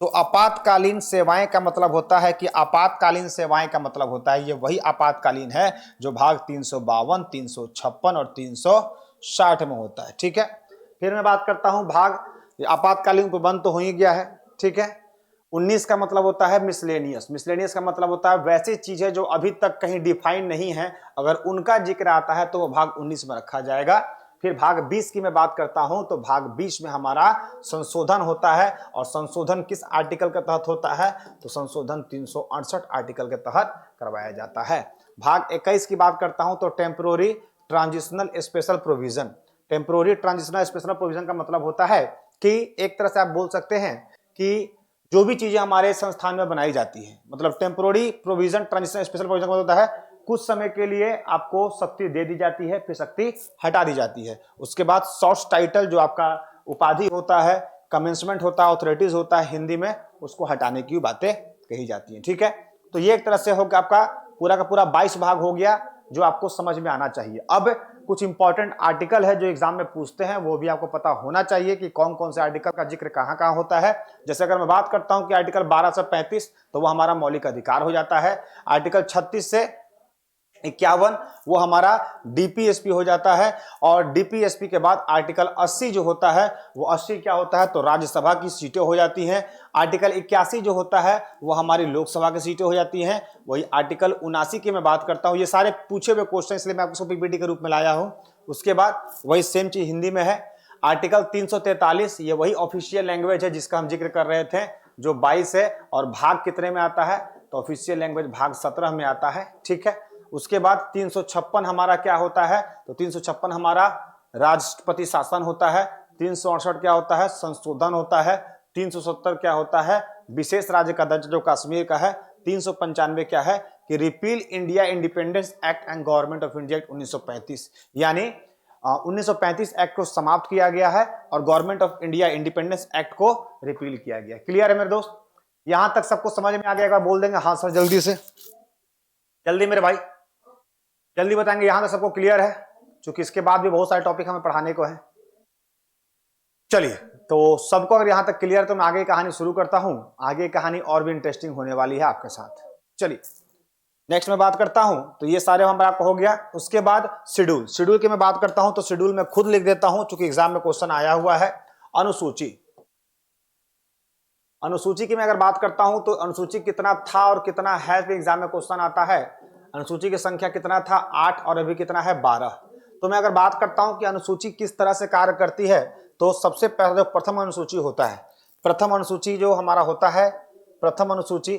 तो आपातकालीन सेवाएं का मतलब होता है कि आपातकालीन सेवाएं का मतलब होता है ये वही आपातकालीन है जो भाग 352, 356 और 360 में होता है। ठीक है, फिर मैं बात करता हूं भाग आपातकालीन प्रबंध तो हो ही गया है। ठीक है, 19 का मतलब होता है मिसलेनियस का मतलब होता है वैसी चीजें जो अभी तक कहीं डिफाइन नहीं है, अगर उनका जिक्र आता है तो वो भाग 19 में रखा जाएगा। फिर भाग 20 की मैं बात करता हूं तो भाग 20 में हमारा संशोधन होता है। और संशोधन किस आर्टिकल के तहत होता है? तो संशोधन 368 आर्टिकल के तहत करवाया जाता है। भाग 21 की बात करता हूं तो टेम्पोररी ट्रांजिशनल स्पेशल प्रोविजन का मतलब होता है कि एक तरह से आप बोल सकते हैं कि जो भी चीजें हमारे संस्थान में बनाई जाती हैं, मतलब temporary provision transitional special provision का मतलब होता है कुछ समय के लिए आपको शक्ति दे दी जाती है, फिर शक्ति हटा दी जाती है। उसके बाद शॉर्ट टाइटल, जो आपका उपाधि होता है, कमेंसमेंट होता है, ऑथोरिटीज होता है हिंदी में, उसको हटाने की बातें कही जाती हैं। ठीक है, तो ये एक तरह से होगा आपका पूरा का पूरा 22 भाग हो गया जो आपको समझ में आना चाहिए। अब कुछ इंपॉर्टेंट आर्टिकल है जो एग्जाम में पूछते हैं, वो भी आपको पता होना चाहिए कि कौन कौन से आर्टिकल का जिक्र कहां कहां होता है। जैसे अगर मैं बात करता हूं कि आर्टिकल 12 से 35 तो वो हमारा मौलिक अधिकार हो जाता है। आर्टिकल 36 से 51 वो हमारा डीपीएसपी हो जाता है। और डीपीएसपी के बाद आर्टिकल 80 जो होता है वो 80 क्या होता है? तो राज्यसभा की सीटें हो जाती हैं। आर्टिकल 81 जो होता है वो हमारी लोकसभा की सीटें हो जाती हैं। वही आर्टिकल 79 की मैं बात करता हूं, ये सारे पूछे हुए क्वेश्चन इसलिए मैं आपको पीपीटी के रूप में लाया हूं। उसके बाद वही सेम चीज हिंदी में है। आर्टिकल 343 ये वही ऑफिशियल लैंग्वेज है जिसका हम जिक्र कर रहे थे, जो 22 है। और भाग कितने में आता है? तो ऑफिशियल लैंग्वेज भाग 17 में आता है। ठीक है, उसके बाद 356 हमारा क्या होता है? तो 356 हमारा राष्ट्रपति शासन होता है। 368 क्या होता है? संशोधन होता है। 370 क्या होता है? विशेष राज्य का दर्जा जो कश्मीर का है। 395 क्या है? कि repeal India independence act and government of India act 1935, यानी 1935 एक्ट को समाप्त किया गया है और government of India independence act को रिपील किया गया। क्लियर है मेरे दोस्त? यहां तक सबको समझ में आ गया? बोल देंगे हाँ सर, जल्दी से, जल्दी मेरे भाई, जल्दी बताएंगे। यहां तक सबको क्लियर है? क्योंकि इसके बाद भी बहुत सारे टॉपिक हमें पढ़ाने को है। चलिए, तो सबको अगर यहां तक क्लियर तो मैं आगे कहानी शुरू करता हूं। आगे कहानी और भी इंटरेस्टिंग होने वाली है आपके साथ। चलिए नेक्स्ट मैं बात करता हूं, तो ये सारे हमारा आपको हो गया। उसके बाद शेड्यूल की मैं बात करता हूं तो शेड्यूल में खुद लिख देता हूं क्योंकि एग्जाम में क्वेश्चन आया हुआ है। अनुसूची, अनुसूची की मैं अगर बात करता हूं तो अनुसूची कितना था और कितना है, एग्जाम में क्वेश्चन आता है। अनुसूची की संख्या कितना था, 8, और अभी कितना है, 12। तो मैं अगर बात करता हूं कि अनुसूची किस तरह से कार्य करती है, तो सबसे पहले जो प्रथम अनुसूची होता है, प्रथम अनुसूची जो हमारा होता है, प्रथम अनुसूची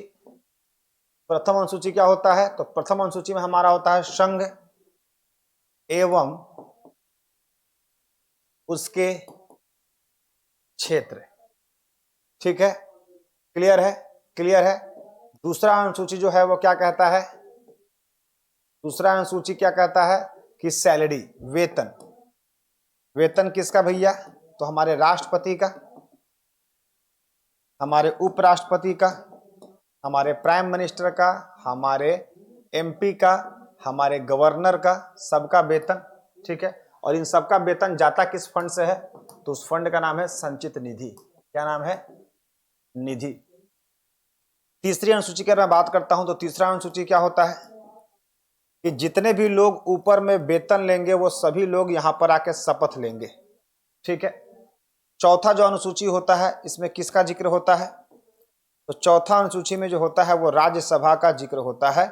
क्या होता है, तो प्रथम अनुसूची में हमारा होता है संघ एवं उसके क्षेत्र। ठीक है, क्लियर है, क्लियर है। दूसरा अनुसूची जो है वो क्या कहता है, दूसरा अनुसूची क्या कहता है कि सैलरी, वेतन। वेतन किसका भैया, तो हमारे राष्ट्रपति का, हमारे उपराष्ट्रपति का, हमारे प्राइम मिनिस्टर का, हमारे एमपी का, हमारे गवर्नर का, सबका वेतन। ठीक है, और इन सबका वेतन जाता किस फंड से है, तो उस फंड का नाम है संचित निधि। क्या नाम है, निधि। तीसरी अनुसूची की अगर मैं बात करता हूं तो तीसरा अनुसूची क्या होता है कि जितने भी लोग ऊपर में वेतन लेंगे वो सभी लोग यहां पर आके शपथ लेंगे। ठीक है। चौथा जो अनुसूची होता है इसमें किसका जिक्र होता है, तो चौथा अनुसूची में जो होता है वो राज्यसभा का जिक्र होता है,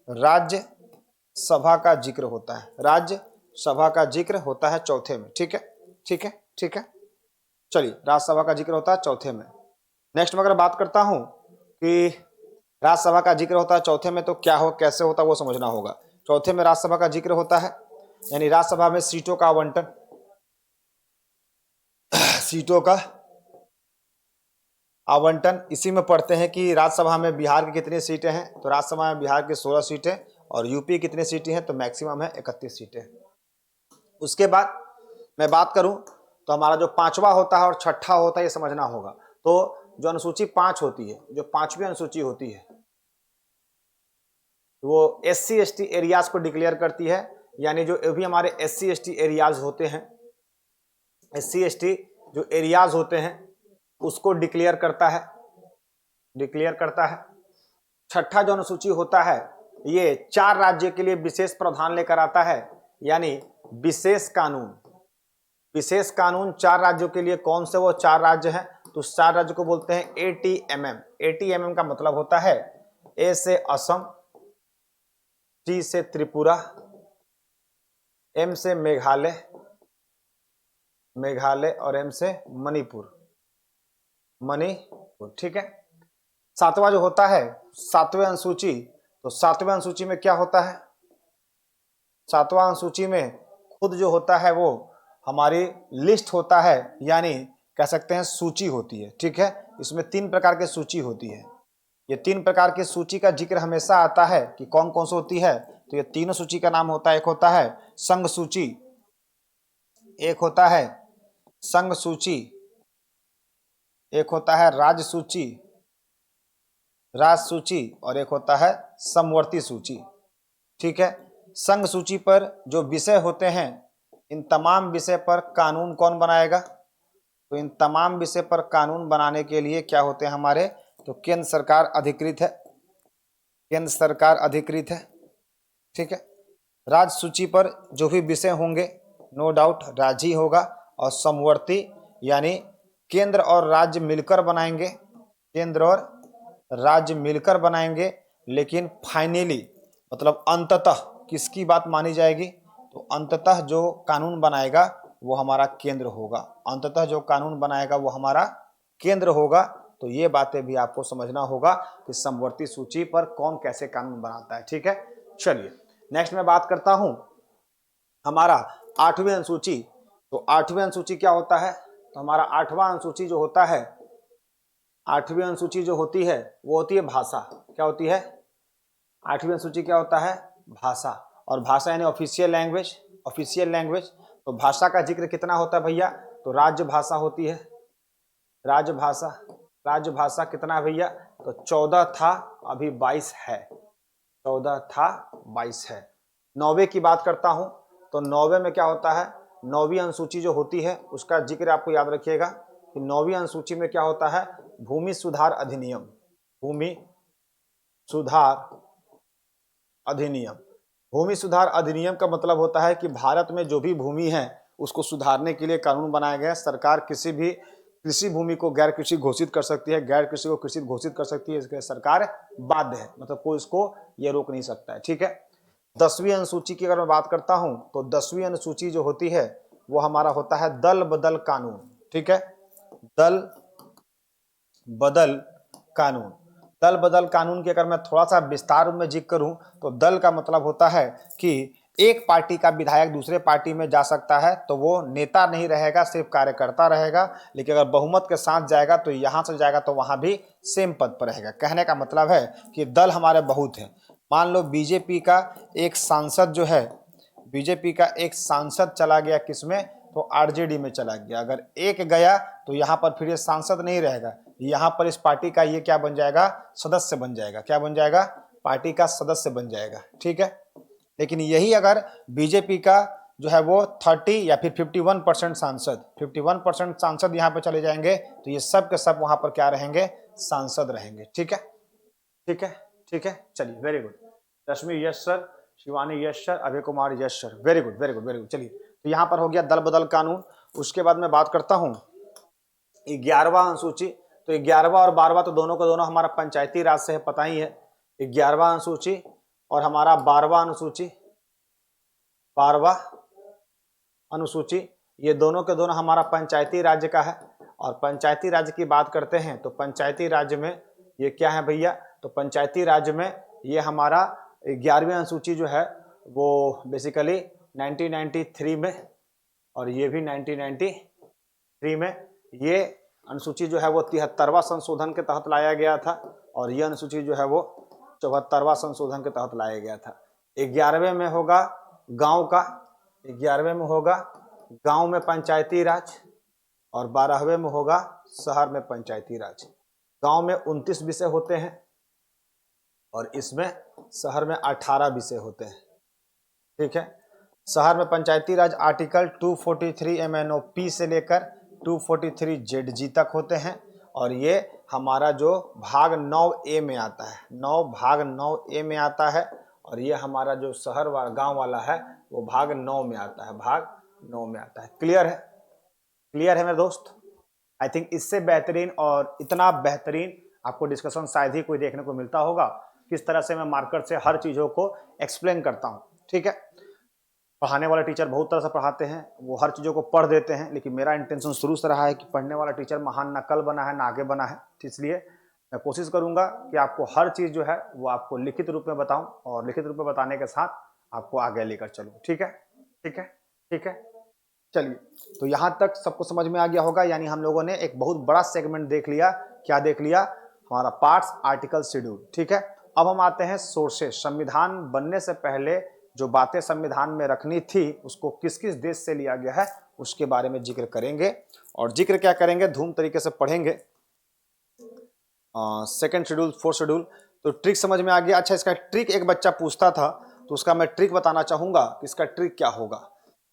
राज्यसभा का जिक्र होता है, राज्यसभा का जिक्र होता है चौथे में। ठीक है, ठीक है, ठीक है। चलिए, राज्यसभा का जिक्र होता है चौथे में। नेक्स्ट में अगर बात करता हूं कि राज्यसभा का जिक्र होता है चौथे में, तो क्या हो, कैसे होता है वो समझना होगा। चौथे में राज्यसभा का जिक्र होता है, यानी राज्यसभा में सीटों का आवंटन, सीटों का आवंटन। इसी में पढ़ते हैं कि राज्यसभा में बिहार की कितनी सीटें हैं, तो राज्यसभा में बिहार की 16 सीटें, और यूपी कितनी सीटें हैं, तो मैक्सिमम है 31 सीटें। उसके बाद मैं बात करूं तो हमारा जो पांचवा होता है और छठा होता है ये समझना होगा। तो जो अनुसूची 5 होती है, जो पांचवी अनुसूची होती है, वो SC ST एरियाज को डिक्लेयर करती है, यानी जो भी हमारे SC ST एरियाज होते हैं, SC ST जो एरियाज होते हैं उसको डिक्लेयर करता है, डिक्लेयर करता है। छठा जो अनुसूची होता है ये 4 राज्य के लिए विशेष प्रावधान लेकर आता है, यानी विशेष कानून। विशेष कानून 4 राज्यों के लिए, कौन से वो 4 राज्य हैं, तो 4 राज्य को बोलते हैं ATMM। ATMM का मतलब होता है A से असम, T से त्रिपुरा, M से मेघालय, और M से मणिपुर। ठीक है। सातवां जो होता है, सातवें अनुसूची, तो सातवें अनुसूची में क्या होता है, सातवां अनुसूची में खुद जो होता है वो हमारी लिस्ट होता है, यानी कह सकते हैं सूची होती है। ठीक है, इसमें 3 प्रकार की सूची होती है। ये 3 प्रकार की सूची का जिक्र हमेशा आता है कि कौन कौन सी होती है, तो ये तीनों सूची का नाम होता है, एक होता है संघ सूची, एक होता है संघ सूची, एक होता है राज्य सूची, और एक होता है समवर्ती सूची। ठीक है। संघ सूची पर जो विषय होते हैं, इन तमाम विषय पर कानून कौन बनाएगा, तो इन तमाम विषय पर कानून बनाने के लिए क्या होते हैं हमारे, तो केंद्र सरकार अधिकृत है, केंद्र सरकार अधिकृत है। ठीक है। राज्य सूची पर जो भी विषय होंगे नो डाउट राज्य ही होगा, और समवर्ती यानी केंद्र और राज्य मिलकर बनाएंगे, केंद्र और राज्य मिलकर बनाएंगे, लेकिन फाइनली मतलब अंततः किसकी बात मानी जाएगी, तो अंततः जो कानून बनाएगा वो हमारा केंद्र होगा, अंततः जो कानून बनाएगा वो हमारा केंद्र होगा। तो ये बातें भी आपको समझना होगा कि समवर्ती सूची पर कौन कैसे कानून बनाता है। ठीक है। चलिए, नेक्स्ट मैं बात करता हूं हमारा 8वीं अनुसूची। तो 8वीं अनुसूची क्या होता है, तो हमारा 8वां अनुसूची जो होता है, 8वीं अनुसूची जो होती है वो होती है भाषा। क्या होती है, 8वीं अनुसूची क्या होता है, भाषा। और भाषा यानी ऑफिशियल लैंग्वेज, ऑफिशियल लैंग्वेज। तो भाषा का जिक्र कितना होता है भैया, तो राजभाषा होती है, राजभाषा। राजभाषा कितना है भैया, तो 14 था, अभी 22 है, 14 था 22 है। 9वें की बात करता हूं तो 9वें में क्या होता है, 9वीं अनुसूची जो होती है उसका जिक्र आपको याद रखिएगा कि 9वीं अनुसूची में क्या होता है, भूमि सुधार अधिनियम, भूमि सुधार अधिनियम। भूमि सुधार अधिनियम का मतलब होता है कि भारत में जो भी भूमि है उसको सुधारने के लिए कानून बनाया गया है। सरकार किसी भी कृषि भूमि को गैर कृषि घोषित कर सकती है, गैर कृषि को कृषि घोषित कर सकती है, इसके लिए सरकार बाध्य है, मतलब कोई इसको ये रोक नहीं सकता है। ठीक है। 10वीं अनुसूची की अगर मैं बात करता हूं तो 10वीं अनुसूची जो होती है वो हमारा होता है दल बदल कानून। ठीक है, दल बदल कानून। दल बदल कानून की अगर मैं थोड़ा सा विस्तार में जिक्र करूं तो दल का मतलब होता है कि एक पार्टी का विधायक दूसरे पार्टी में जा सकता है तो वो नेता नहीं रहेगा, सिर्फ कार्यकर्ता रहेगा। लेकिन अगर बहुमत के साथ जाएगा तो यहां से जाएगा तो वहां भी सेम पद पर रहेगा। कहने का मतलब है कि दल हमारे बहुत हैं। मान लो बीजेपी का एक सांसद जो है, बीजेपी का एक सांसद चला गया किसमें, तो आरजेडी में चला गया। अगर एक गया तो यहाँ पर फिर ये सांसद नहीं रहेगा, यहाँ पर इस पार्टी का ये क्या बन जाएगा, सदस्य बन जाएगा। क्या बन जाएगा, पार्टी का सदस्य बन जाएगा। ठीक है। लेकिन यही अगर बीजेपी का जो है वो 30 या फिर 51% सांसद, 51% सांसद यहाँ पे चले जाएंगे तो ये सब के सब वहां पर क्या रहेंगे, सांसद रहेंगे। ठीक है, ठीक है, ठीक है। चलिए, very good. Rashmi yes sir, Shivani yes sir, Abhay Kumar yes sir, very good, very good, very good. चलिए, तो यहाँ पर हो गया दल बदल कानून। उसके बाद मैं बात करता हूँ 11वां अनुसूची। तो 11वां और 12वां तो दोनों को दोनों हमारा पंचायती राज से है, पता ही है। 11वां अनुसूची और हमारा 12वां अनुसूची, 12वां अनुसूची, ये दोनों के दोनों हमारा पंचायती राज्य का है। और पंचायती राज्य की बात करते हैं तो पंचायती राज्य में ये क्या है भैया, तो पंचायती राज्य में ये हमारा 11वीं अनुसूची जो है वो बेसिकली 1993 में, और ये भी 1993 में, ये अनुसूची जो है वो 73वां संशोधन के तहत लाया गया था, और ये अनुसूची जो है वो 74वां संशोधन के तहत लाया गया था। 11वें में होगा गांव का, 11वें में होगा गांव में पंचायती राज, और 12वें में होगा शहर में पंचायती राज। गांव में 29 विषय होते हैं और इसमें शहर में 18 विषय होते हैं। ठीक है। शहर में पंचायती राज आर्टिकल 243 MNOP से लेकर 243 ZG तक होते हैं, और ये हमारा जो भाग 9A में आता है, भाग 9A में आता है, और ये हमारा जो शहर वाला गांव वाला है वो भाग 9 में आता है, भाग 9 में आता है। क्लियर है, क्लियर है मेरे दोस्त। आई थिंक इससे बेहतरीन और इतना बेहतरीन आपको डिस्कशन शायद ही कोई देखने को मिलता होगा, किस तरह से मैं मार्कर से हर चीज़ों को एक्सप्लेन करता हूँ। ठीक है। पढ़ाने वाले टीचर बहुत तरह से पढ़ाते हैं, वो हर चीज़ों को पढ़ देते हैं, लेकिन मेरा इंटेंशन शुरू से रहा है कि पढ़ने वाला टीचर महान न कल बना है ना आगे बना है। इसलिए मैं कोशिश करूंगा कि आपको हर चीज़ जो है वो आपको लिखित रूप में बताऊं, और लिखित रूप में बताने के साथ आपको आगे लेकर चलूँ। ठीक है, ठीक है, ठीक है। चलिए, तो यहाँ तक सबको समझ में आ गया होगा, यानी हम लोगों ने एक बहुत बड़ा सेगमेंट देख लिया। क्या देख लिया, हमारा पार्ट्स, आर्टिकल, शेड्यूल। ठीक है। अब हम आते हैं सोर्सेस। संविधान बनने से पहले जो बातें संविधान में रखनी थी उसको किस किस देश से लिया गया है उसके बारे में जिक्र करेंगे, और जिक्र क्या करेंगे, धूम तरीके से पढ़ेंगे। सेकंड शेड्यूल, फोर्थ शेड्यूल, तो ट्रिक समझ में आ गया। अच्छा, इसका ट्रिक एक बच्चा पूछता था तो उसका मैं ट्रिक बताना चाहूंगा कि इसका ट्रिक क्या होगा।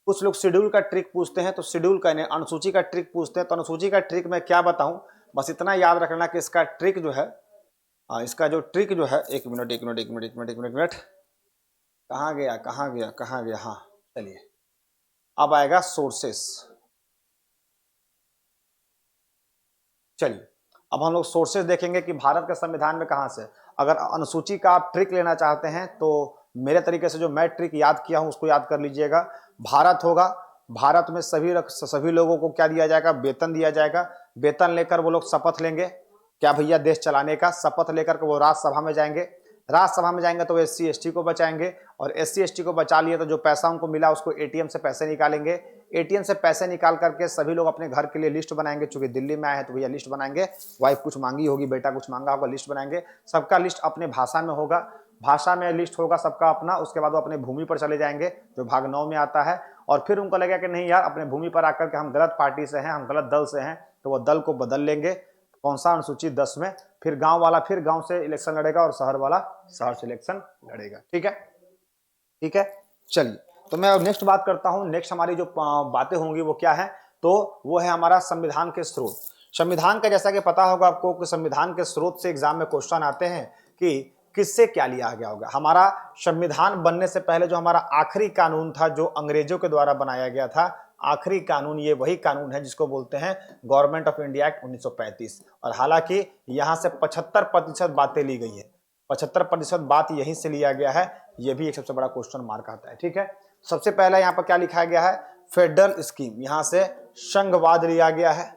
कुछ लोग शेड्यूल का ट्रिक पूछते हैं तो शेड्यूल का, अनुसूची का ट्रिक पूछते हैं तो अनुसूची का ट्रिक मैं क्या बताऊं, बस इतना याद रखना कि इसका ट्रिक जो है, इसका जो ट्रिक जो है, एक मिनट, कहाँ गया, हाँ, चलिए, अब आएगा सोर्सेस। चलिए, अब हम लोग सोर्सेस देखेंगे कि भारत के संविधान में कहाँ से। अगर अनुसूची का आप ट्रिक लेना चाहते हैं तो मेरे तरीके से जो मैं ट्रिक याद किया हूं उसको याद कर लीजिएगा। भारत होगा, भारत में सभी लोगों को क्या दिया जाएगा, वेतन दिया जाएगा। वेतन लेकर वो लोग शपथ लेंगे, क्या भैया, देश चलाने का। शपथ लेकर के वो राज्यसभा में जाएंगे, राज्यसभा में जाएंगे तो SC ST को बचाएंगे, और SC ST को बचा लिए तो जो पैसा उनको मिला उसको ATM से पैसे निकालेंगे। ATM से पैसे निकाल करके सभी लोग अपने घर के लिए लिस्ट बनाएंगे, चूंकि दिल्ली में आए हैं तो भैया लिस्ट बनाएंगे, वाइफ कुछ मांगी होगी, बेटा कुछ मांगा होगा, लिस्ट बनाएंगे। सबका लिस्ट अपने भाषा में होगा, भाषा में लिस्ट होगा सबका अपना। उसके बाद वो अपने भूमि पर चले जाएंगे जो भाग 9 में आता है, और फिर उनको लगेगा कि नहीं यार, अपने भूमि पर आकर के हम गलत पार्टी से हैं, हम गलत दल से हैं, तो वो दल को बदल लेंगे। कौन सा, अनुसूची 10 में। फिर गांव वाला फिर गांव से इलेक्शन लड़ेगा, और शहर वाला शहर से इलेक्शन लड़ेगा। ठीक है, ठीक है। चलिए, तो मैं अब नेक्स्ट बात करता हूं। नेक्स्ट हमारी जो बातें होंगी वो क्या है, तो वो है हमारा संविधान के स्रोत। संविधान का जैसा कि पता होगा आपको कि संविधान के स्रोत से एग्जाम में क्वेश्चन आते हैं कि किससे क्या लिया गया होगा। हमारा संविधान बनने से पहले जो हमारा आखिरी कानून था जो अंग्रेजों के द्वारा बनाया गया था, आखिरी कानून ये वही कानून है जिसको बोलते हैं गवर्नमेंट ऑफ इंडिया एक्ट 1935। और हालांकि यहां से 75% बातें ली गई है, 75% बात यहीं से लिया गया है, ये भी एक सबसे बड़ा क्वेश्चन मार्क आता है। ठीक है, सबसे पहला यहाँ पर क्या लिखा गया है, फेडरल स्कीम, यहां से संघवाद लिया गया है,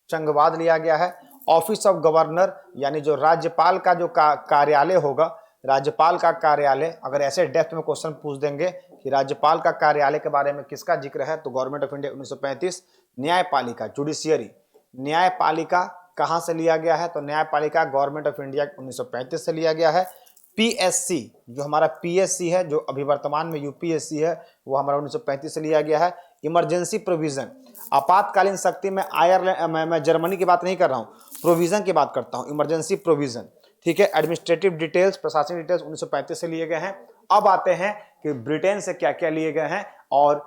संघवाद लिया गया है। ऑफिस ऑफ गवर्नर यानी जो राज्यपाल का जो कार्यालय होगा, राज्यपाल का कार्यालय, अगर ऐसे डेप्थ में क्वेश्चन पूछ देंगे कि राज्यपाल का कार्यालय के बारे में किसका जिक्र है, तो गवर्नमेंट ऑफ इंडिया 1935। न्यायपालिका, जुडिशियरी, न्यायपालिका कहां से लिया गया है, तो न्यायपालिका गवर्नमेंट ऑफ इंडिया 1935 से लिया गया है। पीएससी, जो हमारा पीएससी है, जो अभी वर्तमान में यूपीएससी है, वो हमारा 1935 से लिया गया है। इमरजेंसी प्रोविजन, आपातकालीन शक्ति में आयरलैंड, मैं जर्मनी की बात नहीं कर रहा हूं, प्रोविजन की बात करता हूं, इमरजेंसी प्रोविजन। ठीक है, एडमिनिस्ट्रेटिव डिटेल्स, प्रशासनिक डिटेल्स 1935 से लिए गए हैं। अब आते हैं कि ब्रिटेन से क्या क्या लिए गए हैं और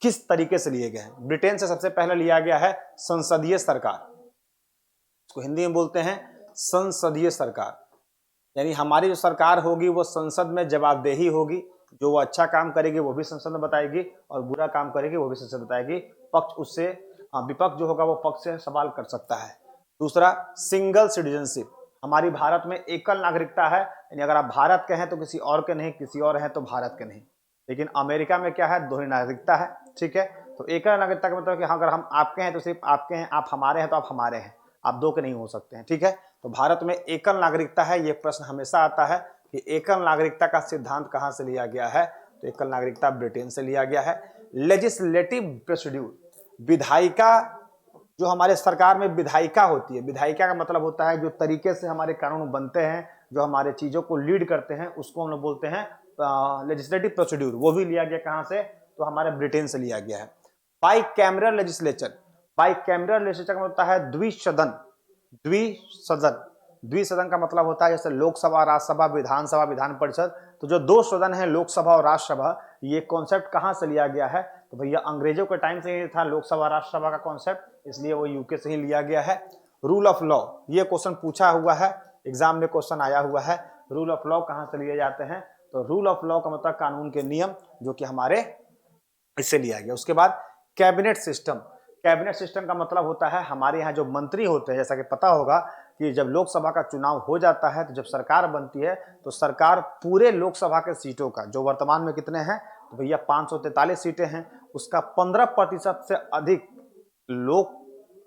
किस तरीके से लिए गए हैं। ब्रिटेन से सबसे पहले लिया गया है संसदीय सरकार, इसको हिंदी में बोलते हैं संसदीय सरकार, यानी हमारी जो सरकार होगी वो संसद में जवाबदेही होगी, जो वो अच्छा काम करेगी वो भी संसद में बताएगी और बुरा काम करेगी वो भी संसद में बताएगी। पक्ष उससे, विपक्ष जो होगा वो पक्ष से सवाल कर सकता है। दूसरा, सिंगल सिटीजनशिप, हमारी भारत में एकल नागरिकता है, यानी अगर आप भारत के हैं तो किसी और के नहीं, किसी और हैं तो भारत के नहीं। लेकिन अमेरिका में क्या है, दोहरी नागरिकता है। ठीक है, तो एकल नागरिकता का मतलब कि हाँ, अगर हम आपके हैं तो सिर्फ आपके हैं, आप हमारे हैं तो आप हमारे हैं, आप दो के नहीं हो सकते हैं। ठीक है, तो भारत में एकल नागरिकता है, ये प्रश्न हमेशा आता है कि एकल नागरिकता का सिद्धांत कहां से लिया गया है, तो एकल नागरिकता ब्रिटेन से लिया गया है। लेजिस्लेटिव प्रोसीड्यूर, विधायिका, जो हमारे सरकार में विधायिका होती है, विधायिका का मतलब होता है जो तरीके से हमारे कानून बनते हैं, जो हमारे चीजों को लीड करते हैं, उसको हम लोग बोलते हैं लेजिस्लेटिव प्रोसीड्यूर। वो भी लिया गया कहां से, तो हमारे ब्रिटेन से लिया गया है। बाइकैमरल लेजिस्लेचर, बाइकैमरल लेजिस्लेचर का मतलब है द्विसदन, द्विसदन, द्विसदन का मतलब होता है जैसे लोकसभा, राज्यसभा, विधानसभा, विधान परिषद, तो जो दो सदन है लोकसभा और राज्यसभा, ये कॉन्सेप्ट कहां से लिया गया है, तो भैया अंग्रेजों के टाइम से ही था लोकसभा राज्यसभा का कॉन्सेप्ट, इसलिए वो यूके से ही लिया गया है। रूल ऑफ लॉ, ये क्वेश्चन पूछा हुआ है, एग्जाम में क्वेश्चन आया हुआ है, रूल ऑफ लॉ कहां से लिए जाते हैं, तो रूल ऑफ लॉ का मतलब कानून के नियम, जो कि हमारे इससे लिया गया। उसके बाद कैबिनेट सिस्टम, कैबिनेट सिस्टम का मतलब होता है हमारे यहाँ जो मंत्री होते हैं, जैसा कि पता होगा कि जब लोकसभा का चुनाव हो जाता है तो जब सरकार बनती है तो सरकार पूरे लोकसभा के सीटों का, जो वर्तमान में कितने हैं, तो भैया 543 सीटें हैं, उसका 15% से अधिक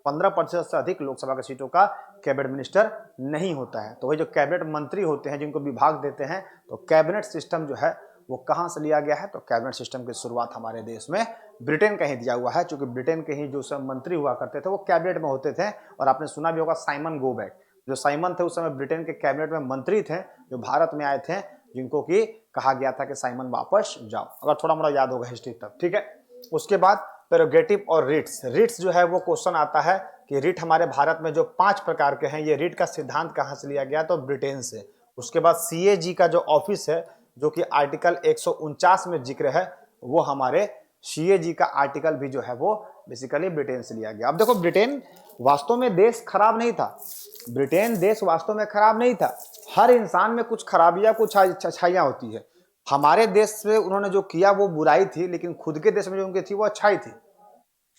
15% से अधिक लोकसभा के सीटों का कैबिनेट मिनिस्टर नहीं होता है। तो वही जो कैबिनेट मंत्री होते हैं जिनको विभाग देते हैं, तो कैबिनेट सिस्टम जो है वो कहां से लिया गया है, तो कैबिनेट सिस्टम की शुरुआत हमारे देश में ब्रिटेन का ही दिया हुआ है, क्योंकि ब्रिटेन के ही जो सब मंत्री हुआ करते थे वो कैबिनेट में होते थे। और आपने सुना भी होगा साइमन गोबैक, जो साइमन थे उस समय ब्रिटेन के कैबिनेट में मंत्री थे, जो भारत में आए थे, जिनको कि कहा गया था कि साइमन वापस जाओ, अगर थोड़ा मोड़ा याद होगा हिस्ट्री तब। ठीक है, उसके बाद प्रेरोगेटिव और रिट्स, रिट्स जो है वो क्वेश्चन आता है कि रिट हमारे भारत में जो 5 प्रकार के हैं, ये रिट का सिद्धांत कहां से लिया गया, तो ब्रिटेन से। उसके बाद सीएजी का जो ऑफिस है, जो कि आर्टिकल 149 में जिक्र है, वो हमारे सीएजी का आर्टिकल भी जो है वो बेसिकली ब्रिटेन से लिया गया। अब देखो, ब्रिटेन वास्तव में देश खराब नहीं था, ब्रिटेन देश वास्तव में खराब नहीं था, हर इंसान में कुछ खराबियां, कुछ अच्छाइयां होती है। हमारे देश से उन्होंने जो किया वो बुराई थी, लेकिन खुद के देश में जो उनकी थी वो अच्छाई थी।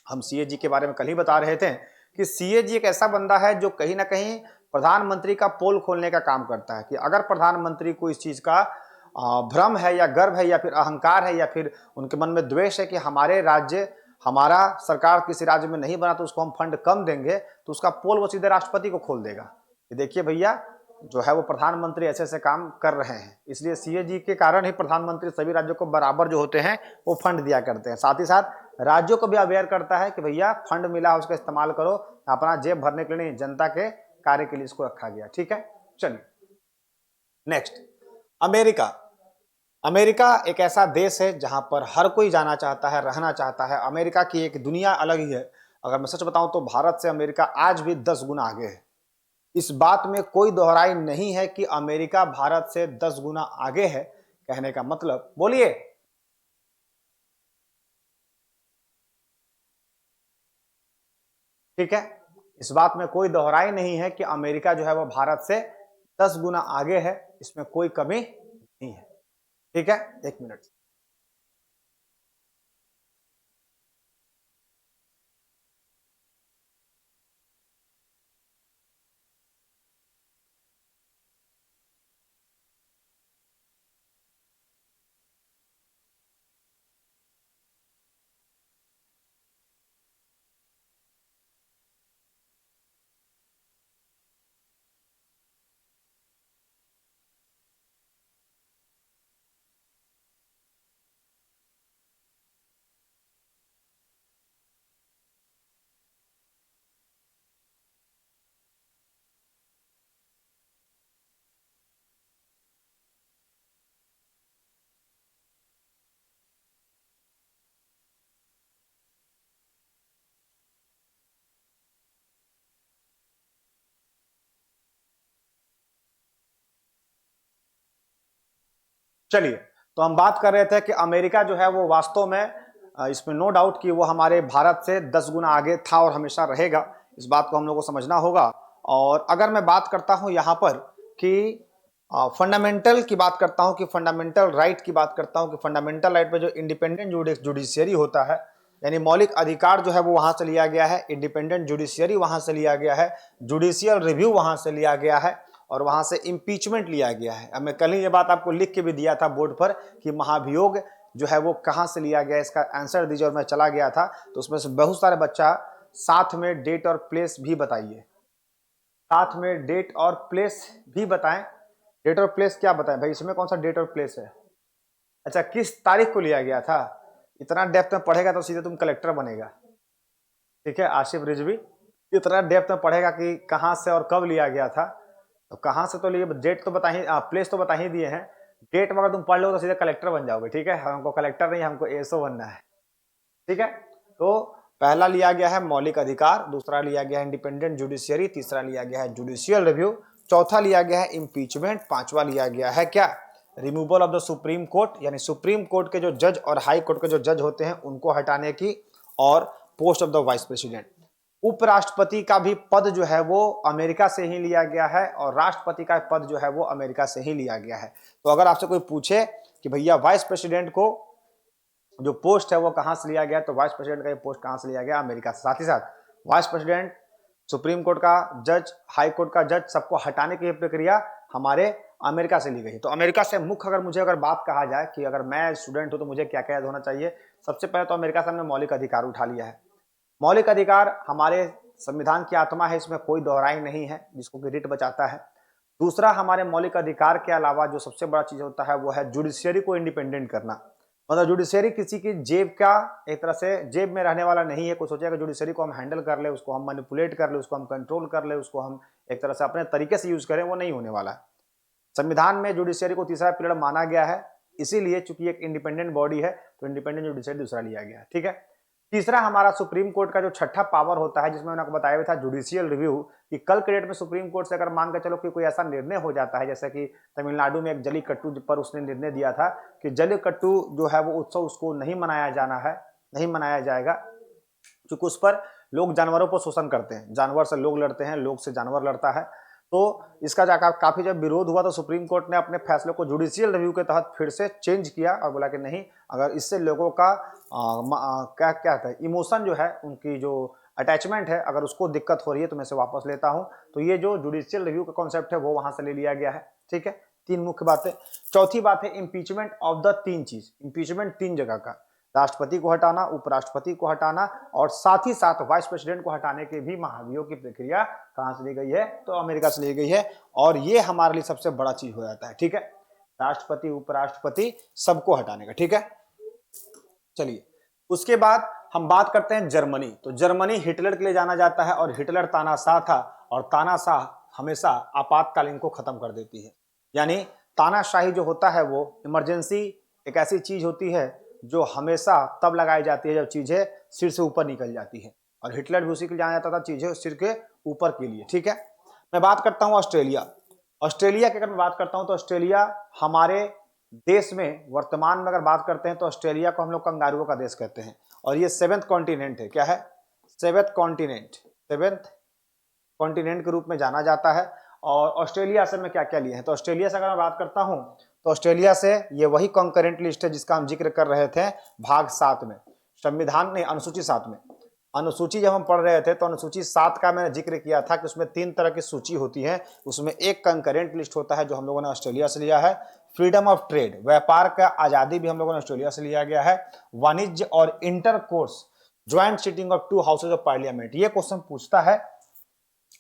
हम सीएजी के बारे में कल ही बता रहे थे कि सीएजी एक ऐसा बंदा है जो कहीं ना कहीं प्रधानमंत्री का पोल खोलने का काम करता है, कि अगर प्रधानमंत्री को इस चीज का भ्रम है या गर्व है या फिर अहंकार है या फिर उनके मन में द्वेष है कि हमारे राज्य, हमारा सरकार किसी राज्य में नहीं बना तो उसको हम फंड कम देंगे, तो उसका पोल वो सीधे राष्ट्रपति को खोल देगा कि देखिए भैया जो है वो प्रधानमंत्री ऐसे ऐसे काम कर रहे हैं। इसलिए सीएजी के कारण ही प्रधानमंत्री सभी राज्यों को बराबर जो होते हैं वो फंड दिया करते हैं। साथ ही साथ राज्यों को भी अवेयर करता है कि भैया फंड मिला उसका इस्तेमाल करो, अपना जेब भरने के लिए नहीं, जनता के कार्य के लिए इसको रखा गया। ठीक है, चलिए नेक्स्ट, अमेरिका। अमेरिका एक ऐसा देश है जहां पर हर कोई जाना चाहता है, रहना चाहता है। अमेरिका की एक दुनिया अलग ही है। अगर मैं सच बताऊं तो भारत से अमेरिका आज भी 10 गुना आगे है। इस बात में कोई दोहराई नहीं है कि अमेरिका भारत से 10 गुना आगे है। कहने का मतलब, बोलिए, ठीक है, इस बात में कोई दोहराई नहीं है कि अमेरिका जो है वो भारत से 10 गुना आगे है, इसमें कोई कमी नहीं है। ठीक है, एक मिनट। चलिए, तो हम बात कर रहे थे कि अमेरिका जो है वो वास्तव में इसमें नो डाउट कि वो हमारे भारत से 10 गुना आगे था और हमेशा रहेगा। इस बात को हम लोग को समझना होगा। और अगर मैं बात करता हूं यहां पर कि फंडामेंटल की बात करता हूं, कि फंडामेंटल राइट की बात करता हूं, कि फंडामेंटल राइट पे जो इंडिपेंडेंट जुडिशियरी होता है, यानी मौलिक अधिकार जो है वो वहां से लिया गया है, इंडिपेंडेंट जुडिशियरी वहां से लिया गया है, जुडिशियल रिव्यू वहां से लिया गया है, और वहां से इंपीचमेंट लिया गया है। अब मैं कल ही ये बात आपको लिख के भी दिया था बोर्ड पर कि महाभियोग जो है वो कहां से लिया गया, इसका आंसर दीजिए। और मैं चला गया था तो उसमें से बहुत सारे बच्चा साथ में डेट और प्लेस भी बताइए, साथ में डेट और प्लेस भी बताएं। डेट और प्लेस क्या बताएं भाई, इसमें कौन सा डेट और प्लेस है? अच्छा, किस तारीख को लिया गया था? इतना डेप्थ में पढ़ेगा तो सीधे तुम कलेक्टर बनेगा। ठीक है आशिफ रिजवी, इतना डेप्थ में पढ़ेगा कि कहां से और कब लिया गया था। तो कहां से तो लिए, डेट तो बता ही, प्लेस तो बता ही दिए हैं। डेट में अगर तुम पढ़ लो तो सीधे कलेक्टर बन जाओगे। ठीक है, हमको कलेक्टर नहीं, हमको एसओ बनना है। ठीक है, तो पहला लिया गया है मौलिक अधिकार, दूसरा लिया गया है इंडिपेंडेंट जुडिशियरी, तीसरा लिया गया है जुडिशियल रिव्यू, चौथा लिया गया है इम्पीचमेंट, पांचवा लिया गया है क्या, removal of the supreme court, यानी सुप्रीम कोर्ट के जो जज और हाई कोर्ट के जो जज होते हैं उनको हटाने की, और post of the vice president. उपराष्ट्रपति का भी पद जो है वो अमेरिका से ही लिया गया है, और राष्ट्रपति का पद जो है वो अमेरिका से ही लिया गया है। तो अगर आपसे कोई पूछे कि भैया वाइस प्रेसिडेंट को जो पोस्ट है वो कहां से लिया गया, तो वाइस प्रेसिडेंट का ये पोस्ट कहां से लिया गया, अमेरिका से। साथ ही साथ वाइस प्रेसिडेंट, सुप्रीम कोर्ट का जज, हाई कोर्ट का जज, सबको हटाने की प्रक्रिया हमारे अमेरिका से ली गई है। तो अमेरिका से मुख्य अगर बात कहा जाए कि अगर मैं स्टूडेंट हूं तो मुझे क्या क्या याद होना चाहिए, सबसे पहले तो अमेरिका से हमने मौलिक अधिकार उठा लिया है। मौलिक अधिकार हमारे संविधान की आत्मा है, इसमें कोई दोहराई नहीं है, जिसको कि रिट बचाता है। दूसरा, हमारे मौलिक अधिकार के अलावा जो सबसे बड़ा चीज होता है वो है जुडिशियरी को इंडिपेंडेंट करना। मतलब जुडिशियरी किसी की जेब का, एक तरह से जेब में रहने वाला नहीं है। कोई सोचेगा जुडिशियरी को हम हैंडल कर ले, उसको हम मैनिपुलेट कर ले, उसको हम कंट्रोल कर ले, उसको हम एक तरह से अपने तरीके से यूज करें, वो नहीं होने वाला है। संविधान में जुडिशियरी को तीसरा पीरियड माना गया है, इसीलिए चूंकि एक इंडिपेंडेंट बॉडी है तो इंडिपेंडेंट जुडिशियरी दूसरा लिया गया है। ठीक है, तीसरा हमारा सुप्रीम कोर्ट का जो छठा पावर होता है, जिसमें मैंने आपको बताया था जुडिशियल रिव्यू, कि कल के डेट में सुप्रीम कोर्ट से अगर मान के चलो कि कोई ऐसा निर्णय हो जाता है, जैसे कि तमिलनाडु में एक जल्लीकट्टू पर उसने निर्णय दिया था कि जल्लीकट्टू जो है वो उत्सव उसको नहीं मनाया जाना है, नहीं मनाया जाएगा, क्योंकि उस पर लोग जानवरों पर शोषण करते हैं, जानवर से लोग लड़ते हैं, लोग से जानवर लड़ता है। तो इसका जाकर काफी जब विरोध हुआ तो सुप्रीम कोर्ट ने अपने फैसले को जुडिशियल रिव्यू के तहत फिर से चेंज किया और बोला कि नहीं, अगर इससे लोगों का क्या क्या है इमोशन जो है, उनकी जो अटैचमेंट है, अगर उसको दिक्कत हो रही है तो मैं इसे वापस लेता हूं। तो ये जो जुडिशियल रिव्यू का कॉन्सेप्ट है वो वहां से ले लिया गया है। ठीक है, तीन मुख्य बातें। चौथी बात है इम्पीचमेंट ऑफ द तीन चीज, इम्पीचमेंट तीन जगह का, राष्ट्रपति को हटाना, उपराष्ट्रपति को हटाना, और साथ ही साथ वाइस प्रेसिडेंट को हटाने के भी महाभियोग की प्रक्रिया कहां से ली गई है, तो अमेरिका से ली गई है। और ये हमारे लिए सबसे बड़ा चीज हो जाता है। ठीक है, राष्ट्रपति उपराष्ट्रपति सबको हटाने का। ठीक है, चलिए उसके बाद हम बात करते हैं जर्मनी। तो जर्मनी हिटलर के लिए जाना जाता है, और हिटलर तानाशाह था, और तानाशाह हमेशा आपातकालीन को खत्म कर देती है। यानी तानाशाही जो होता है वो इमरजेंसी एक ऐसी चीज होती है जो हमेशा तब लगाई जाती है जब चीजें सिर से ऊपर निकल जाती है, और हिटलर भी उसी के लिए जाना जाता था, चीजें सिर के ऊपर के लिए। ठीक है, मैं बात करता हूं ऑस्ट्रेलिया। ऑस्ट्रेलिया की अगर मैं बात करता हूं तो ऑस्ट्रेलिया हमारे देश में वर्तमान में अगर बात करते हैं तो ऑस्ट्रेलिया को हम लोग कंगारुओं का देश कहते हैं, और ये सेवेंथ कॉन्टिनेंट है। क्या है? सेवेंथ कॉन्टिनेंट, सेवेंथ कॉन्टिनेंट के रूप में जाना जाता है। और ऑस्ट्रेलिया से मैं क्या क्या लिए हैं, तो ऑस्ट्रेलिया से अगर मैं बात करता हूं तो ऑस्ट्रेलिया से ये वही कॉन्करेंट लिस्ट है जिसका हम जिक्र कर रहे थे भाग 7 में, संविधान ने अनुसूची 7 में। अनुसूची जब हम पढ़ रहे थे तो अनुसूची 7 का मैंने जिक्र किया था कि उसमें 3 तरह की सूची होती है, उसमें एक कंकरेंट लिस्ट होता है जो हम लोगों ने ऑस्ट्रेलिया से लिया है। फ्रीडम ऑफ ट्रेड, व्यापार का आजादी भी हम लोगों ने ऑस्ट्रेलिया से लिया गया है। वाणिज्य और intercourse, joint sitting of 2 houses of parliament. ये क्वेश्चन पूछता है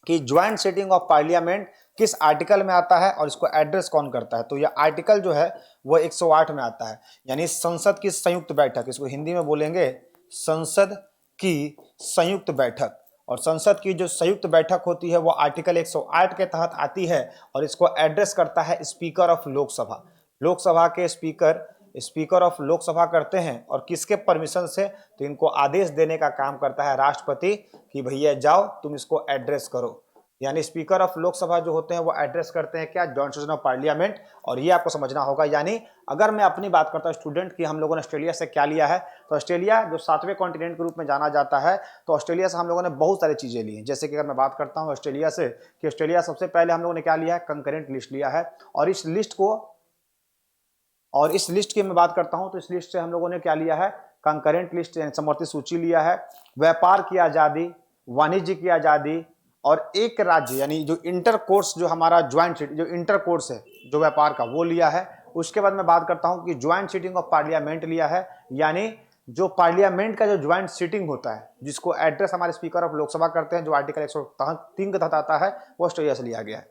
कि ज्वाइंट सिटिंग ऑफ पार्लियामेंट किस आर्टिकल में आता है और इसको एड्रेस कौन करता है, तो यह आर्टिकल जो है वो 108 में आता है, यानी संसद की संयुक्त बैठक, इसको हिंदी में बोलेंगे संसद की संयुक्त बैठक। और संसद की जो संयुक्त बैठक होती है वो आर्टिकल 108 के तहत आती है, और इसको एड्रेस करता है स्पीकर ऑफ लोकसभा। लोकसभा के स्पीकर स्पीकर ऑफ लोकसभा करते हैं, और किसके परमिशन से, तो इनको आदेश देने का काम करता है राष्ट्रपति कि भैया जाओ तुम इसको एड्रेस करो। यानी स्पीकर ऑफ लोकसभा जो होते हैं वो एड्रेस करते हैं क्या, जॉइंट सेशन ऑफ पार्लियामेंट। और ये आपको समझना होगा। यानी अगर मैं अपनी बात करता हूँ स्टूडेंट की, हम लोगों ने ऑस्ट्रेलिया से क्या लिया है, तो ऑस्ट्रेलिया जो 7वें कॉन्टिनेंट के रूप में जाना जाता है, तो ऑस्ट्रेलिया से हम लोगों ने बहुत सारी चीजें ली हैं। जैसे कि अगर मैं बात करता हूँ ऑस्ट्रेलिया से, कि ऑस्ट्रेलिया सबसे पहले हम लोगों ने क्या लिया है, कंकरेंट लिस्ट लिया है। और इस लिस्ट की मैं बात करता हूं तो इस लिस्ट से हम लोगों ने क्या लिया है, कंकरेंट लिस्ट यानी समवर्ती सूची लिया है। व्यापार की आजादी, वाणिज्य की आजादी, और एक राज्य यानी जो इंटर कोर्स, जो हमारा ज्वाइंट जो इंटर कोर्स है जो व्यापार का, वो लिया है। उसके बाद मैं बात करता हूं कि ज्वाइंट सीटिंग ऑफ पार्लियामेंट लिया है, यानी जो पार्लियामेंट का जो ज्वाइंट सीटिंग होता है, जिसको एड्रेस हमारे स्पीकर ऑफ लोकसभा करते हैं, जो आर्टिकल 103 के तहत आता है, वो ऑस्ट्रेलिया से लिया गया है।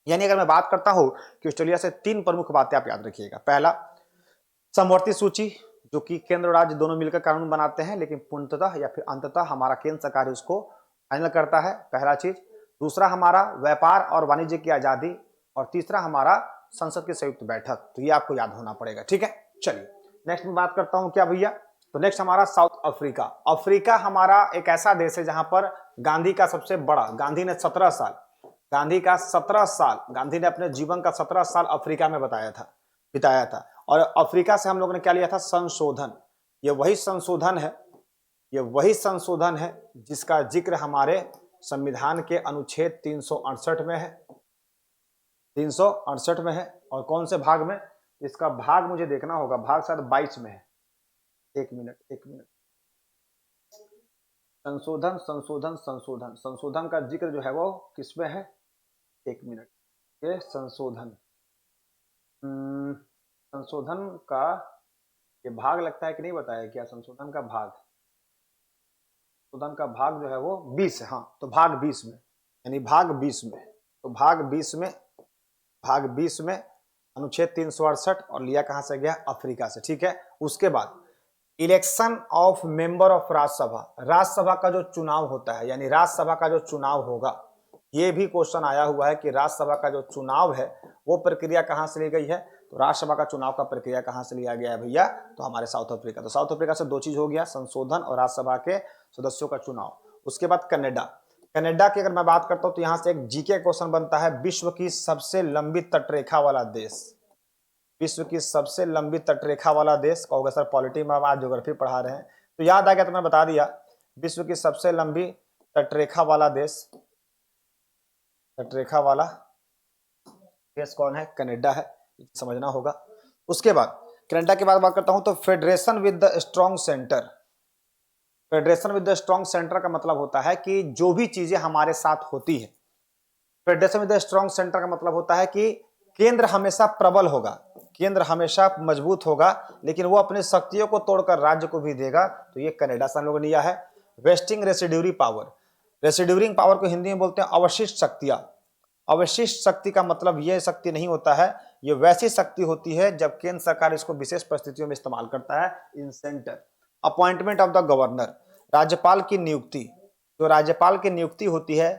यानी अगर मैं बात करता हूं कि ऑस्ट्रेलिया से 3 प्रमुख बातें आप याद रखिएगा। पहला, समवर्ती सूची, जो कि केंद्र और राज्य दोनों मिलकर कानून बनाते हैं, लेकिन पूर्णतः या फिर अंततः हमारा केंद्र सरकार उसको फाइनल करता है, पहला चीज। दूसरा, हमारा व्यापार और वाणिज्य की आजादी। और तीसरा, हमारा संसद की संयुक्त बैठक। तो ये आपको याद होना पड़ेगा, ठीक है। चलिए नेक्स्ट में बात करता हूं क्या भैया, तो नेक्स्ट हमारा साउथ अफ्रीका। अफ्रीका हमारा एक ऐसा देश है जहां पर गांधी का सबसे बड़ा, गांधी ने 17 साल, गांधी ने अपने जीवन का 17 साल अफ्रीका में बिताया था। और अफ्रीका से हम लोगों ने क्या लिया था, संशोधन। ये वही संशोधन है जिसका जिक्र हमारे संविधान के अनुच्छेद 368 में है, 368 में है। और कौन से भाग में, इसका भाग मुझे देखना होगा, भाग शायद 22 में है। एक मिनट। संशोधन संशोधन संशोधन संशोधन का जिक्र जो है वो किसमें है, एक मिनट। ये संशोधन का ये भाग लगता है कि नहीं बताया क्या, संशोधन का भाग जो है वो 20 है। हाँ, तो भाग 20 में, यानी भाग 20 में, तो भाग 20 में अनुच्छेद 368, और लिया कहां से गया, अफ्रीका से, ठीक है। उसके बाद election of member of Rajya Sabha, Rajya Sabha का जो चुनाव होता है, यानी राज्यसभा का जो चुनाव होगा, ये भी क्वेश्चन आया हुआ है कि राज्यसभा का जो चुनाव है वो प्रक्रिया कहां से ली गई है। तो राज्यसभा का चुनाव का प्रक्रिया कहां से लिया गया है भैया, तो हमारे साउथ अफ्रीका। तो साउथ अफ्रीका से 2 चीज हो गया, संशोधन और राज्यसभा के सदस्यों का चुनाव। उसके बाद कनाडा की अगर मैं बात करता हूं तो यहां से एक जीके क्वेश्चन बनता है, विश्व की सबसे लंबी तटरेखा वाला देश, विश्व की सबसे लंबी तटरेखा वाला देश। कहोगे सर पॉलिटी में आज ज्योग्राफी पढ़ा रहे हैं, तो याद आ गया, तो मैं बता दिया। विश्व की सबसे लंबी तटरेखा वाला देश कौन है, कनाडा है, समझना होगा। उसके बाद कनाडा के बाद बात करता हूं तो federation with the strong centre. Federation with the strong centre का मतलब होता है कि जो भी चीजें हमारे साथ होती है, federation with the strong centre का मतलब होता है कि केंद्र हमेशा प्रबल होगा, केंद्र हमेशा मजबूत होगा, लेकिन वो अपनी शक्तियों को तोड़कर राज्य को भी देगा। तो ये कनाडा से हम लोगों ने लिया है। वेस्टिंग रेसिड्यूरी पावर, रेसिड्यूरिंग पावर को हिंदी में बोलते हैं अवशिष्ट शक्तियां। अवशिष्ट शक्ति का मतलब यह शक्ति नहीं होता है, यह वैसी शक्ति होती है जब केंद्र सरकार इसको विशेष परिस्थितियों में इस्तेमाल करता है। In centre appointment of the governor, राज्यपाल की नियुक्ति, जो राज्यपाल की नियुक्ति होती है,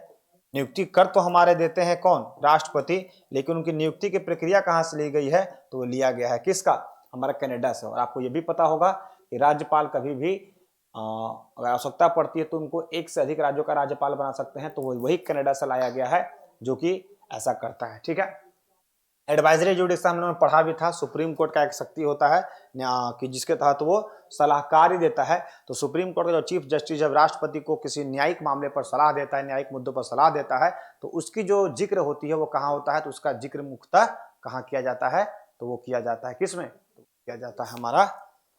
नियुक्ति कर तो हमारे देते हैं कौन, राष्ट्रपति, लेकिन उनकी नियुक्ति की प्रक्रिया कहां से ली गई है, तो वो लिया गया है किसका, हमारा कनाडा से। और आपको यह भी पता होगा कि राज्यपाल कभी भी अगर आवश्यकता पड़ती है तो उनको एक से अधिक राज्यों का राज्यपाल बना सकते हैं, तो वही कनाडा से लाया गया है जो कि ऐसा करता है, ठीक है। एडवाइजरी जुडिक्शन हम लोगों ने पढ़ा भी था, सुप्रीम कोर्ट का एक शक्ति होता है कि जिसके तहत वो सलाहकारी देता है। तो सुप्रीम कोर्ट का जो चीफ जस्टिस जब राष्ट्रपति को किसी न्यायिक मामले पर सलाह देता है, न्यायिक मुद्दों पर सलाह देता है, तो उसकी जो जिक्र होती है वो कहाँ होता है, तो उसका जिक्र मुख्यतः कहाँ किया जाता है, तो वो किया जाता है किसमें, तो किया जाता है हमारा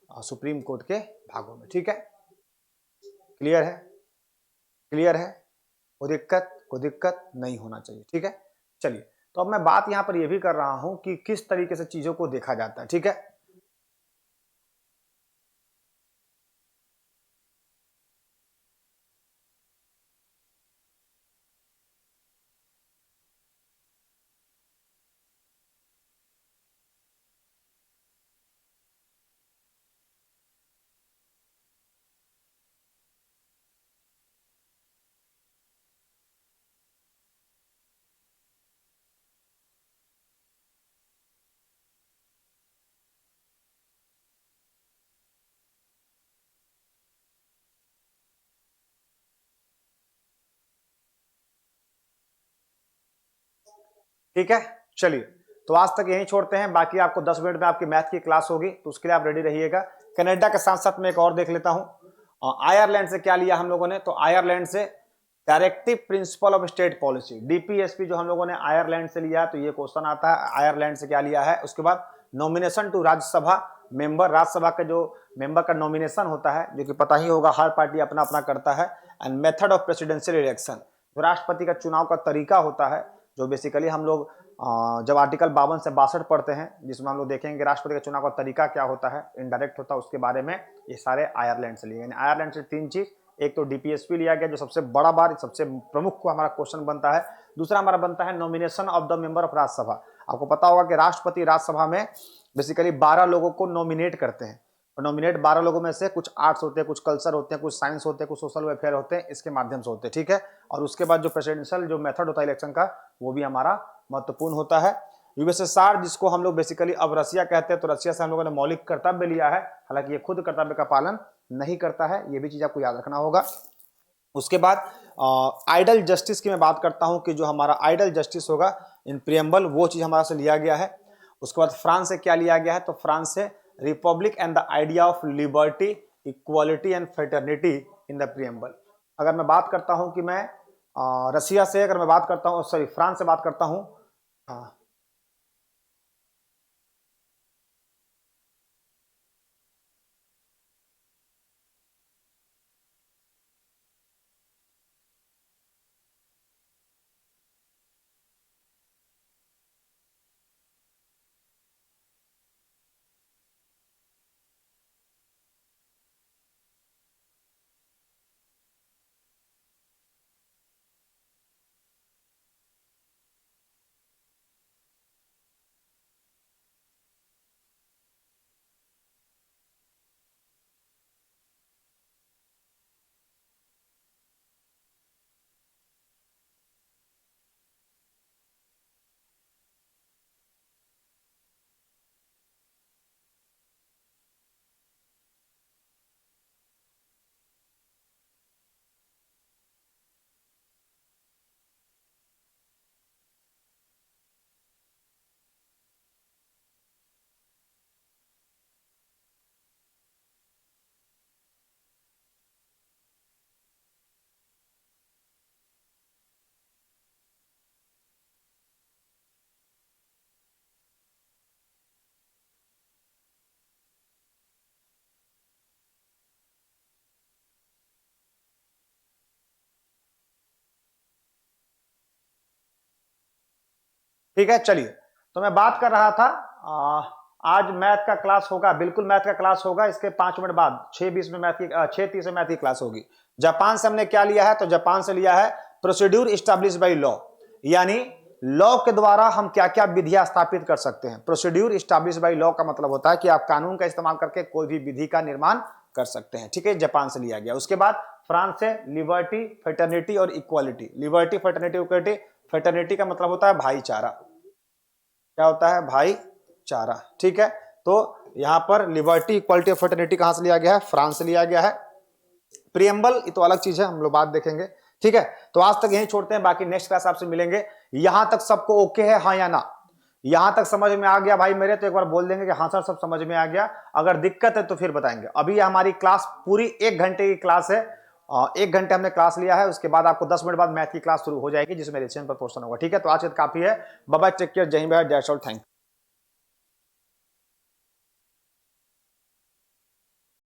सुप्रीम कोर्ट के भागों में, ठीक है। क्लियर है, क्लियर है, कोई दिक्कत नहीं होना चाहिए, ठीक है। चलिए, तो अब मैं बात यहां पर यह भी कर रहा हूं कि किस तरीके से चीजों को देखा जाता है, ठीक है। ठीक है, चलिए तो आज तक यहीं छोड़ते हैं, बाकी आपको 10 मिनट में आपकी मैथ की क्लास होगी, तो उसके लिए आप रेडी रहिएगा। कनाडा के साथ साथ मैं एक और देख लेता हूं, आयरलैंड से क्या लिया हम लोगों ने, तो आयरलैंड से directive principle of state policy, DPSP जो हम लोगों ने आयरलैंड से लिया, तो ये क्वेश्चन आता है आयरलैंड से क्या लिया है। उसके बाद nomination to Rajya Sabha member, Rajya Sabha के जो मेंबर का नॉमिनेशन होता है, जो कि पता ही होगा हर पार्टी अपना अपना करता है। And method of presidential election, जो राष्ट्रपति का चुनाव का तरीका होता है, जो बेसिकली हम लोग जब आर्टिकल 52 से 62 पढ़ते हैं, जिसमें हम लोग देखेंगे राष्ट्रपति का चुनाव का तरीका क्या होता है, इनडायरेक्ट होता है, उसके बारे में ये सारे आयरलैंड से लिए गए। आयरलैंड से 3 चीज, एक तो डीपीएसपी लिया गया जो सबसे बड़ा बार सबसे प्रमुख को हमारा क्वेश्चन बनता है। दूसरा हमारा बनता है nomination of the member of Rajya Sabha. आपको पता होगा कि राष्ट्रपति राज्यसभा में बेसिकली 12 लोगों को नॉमिनेट करते हैं, और नॉमिनेट 12 लोगों में से कुछ आर्ट्स होते हैं, कुछ कल्चर होते हैं, कुछ साइंस होते हैं, कुछ सोशल वेलफेयर होते हैं, इसके माध्यम से होते हैं। ठीक है, और उसके बाद जो प्रेसिडेंशियल जो मेथड होता है इलेक्शन का, वो भी हमारा महत्वपूर्ण होता है। यूएसएसआर जिसको हम लोग बेसिकली अब रसिया कहते हैं, तो रसिया से हम लोगों ने मौलिक कर्तव्य लिया है, हालांकि ये खुद कर्तव्य का पालन नहीं करता है, ये भी चीज आपको याद रखना होगा। उसके बाद आइडल जस्टिस की मैं बात करता हूं कि जो हमारा आइडल जस्टिस होगा इन प्रियम्बल, वो चीज हमारा से लिया गया है। उसके बाद फ्रांस से क्या लिया गया है, तो फ्रांस से Republic and the idea of liberty equality and fraternity in the preamble. अगर मैं बात करता हूं कि मैं रसिया से, अगर मैं बात करता हूं, सॉरी फ्रांस से बात करता हूं, ठीक है। चलिए, तो मैं बात कर रहा था आज मैथ का क्लास होगा, बिल्कुल मैथ का क्लास होगा, इसके 5 मिनट बाद 6:20 में मैथ की 6:30 में मैथ की क्लास होगी। जापान से हमने क्या लिया है, तो जापान से लिया है प्रोसीड्यूर इस्टेब्लिश बाई लॉ, यानी लॉ के द्वारा हम क्या क्या विधियां स्थापित कर सकते हैं। प्रोसीड्यूर इस्टेब्लिश बाई लॉ का मतलब होता है कि आप कानून का इस्तेमाल करके कोई भी विधि का निर्माण कर सकते हैं। ठीक है, जापान से लिया गया। उसके बाद फ्रांस से लिबर्टी, फ्रेटर्निटी और equality. Liberty, fraternity, equality. Fraternity का मतलब होता है भाईचारा, क्या होता है, भाईचारा। ठीक है, तो यहां पर लिबर्टी, इक्वालिटी और फ्रेटर्निटी कहां से लिया गया है, फ्रांस से लिया गया है। प्रियम्बल ये तो अलग चीज है, हम लोग बात देखेंगे। ठीक है, तो आज तक यहीं छोड़ते हैं, बाकी नेक्स्ट क्लास आपसे मिलेंगे। यहां तक सबको ओके है, हाँ या ना? यहां तक समझ में आ गया भाई मेरे, तो एक बार बोल देंगे कि हाँ सर सब समझ में आ गया। अगर दिक्कत है तो फिर बताएंगे। अभी हमारी क्लास पूरी 1 घंटे की क्लास है, 1 घंटे हमने क्लास लिया है, उसके बाद आपको 10 मिनट बाद मैथ की क्लास शुरू हो जाएगी, जिसमें रिविजन पर पोर्शन होगा। ठीक है, तो आज काफी है। बाय बाय, टेक केयर, जय हिंद, जय श्री राम, थैंक यू।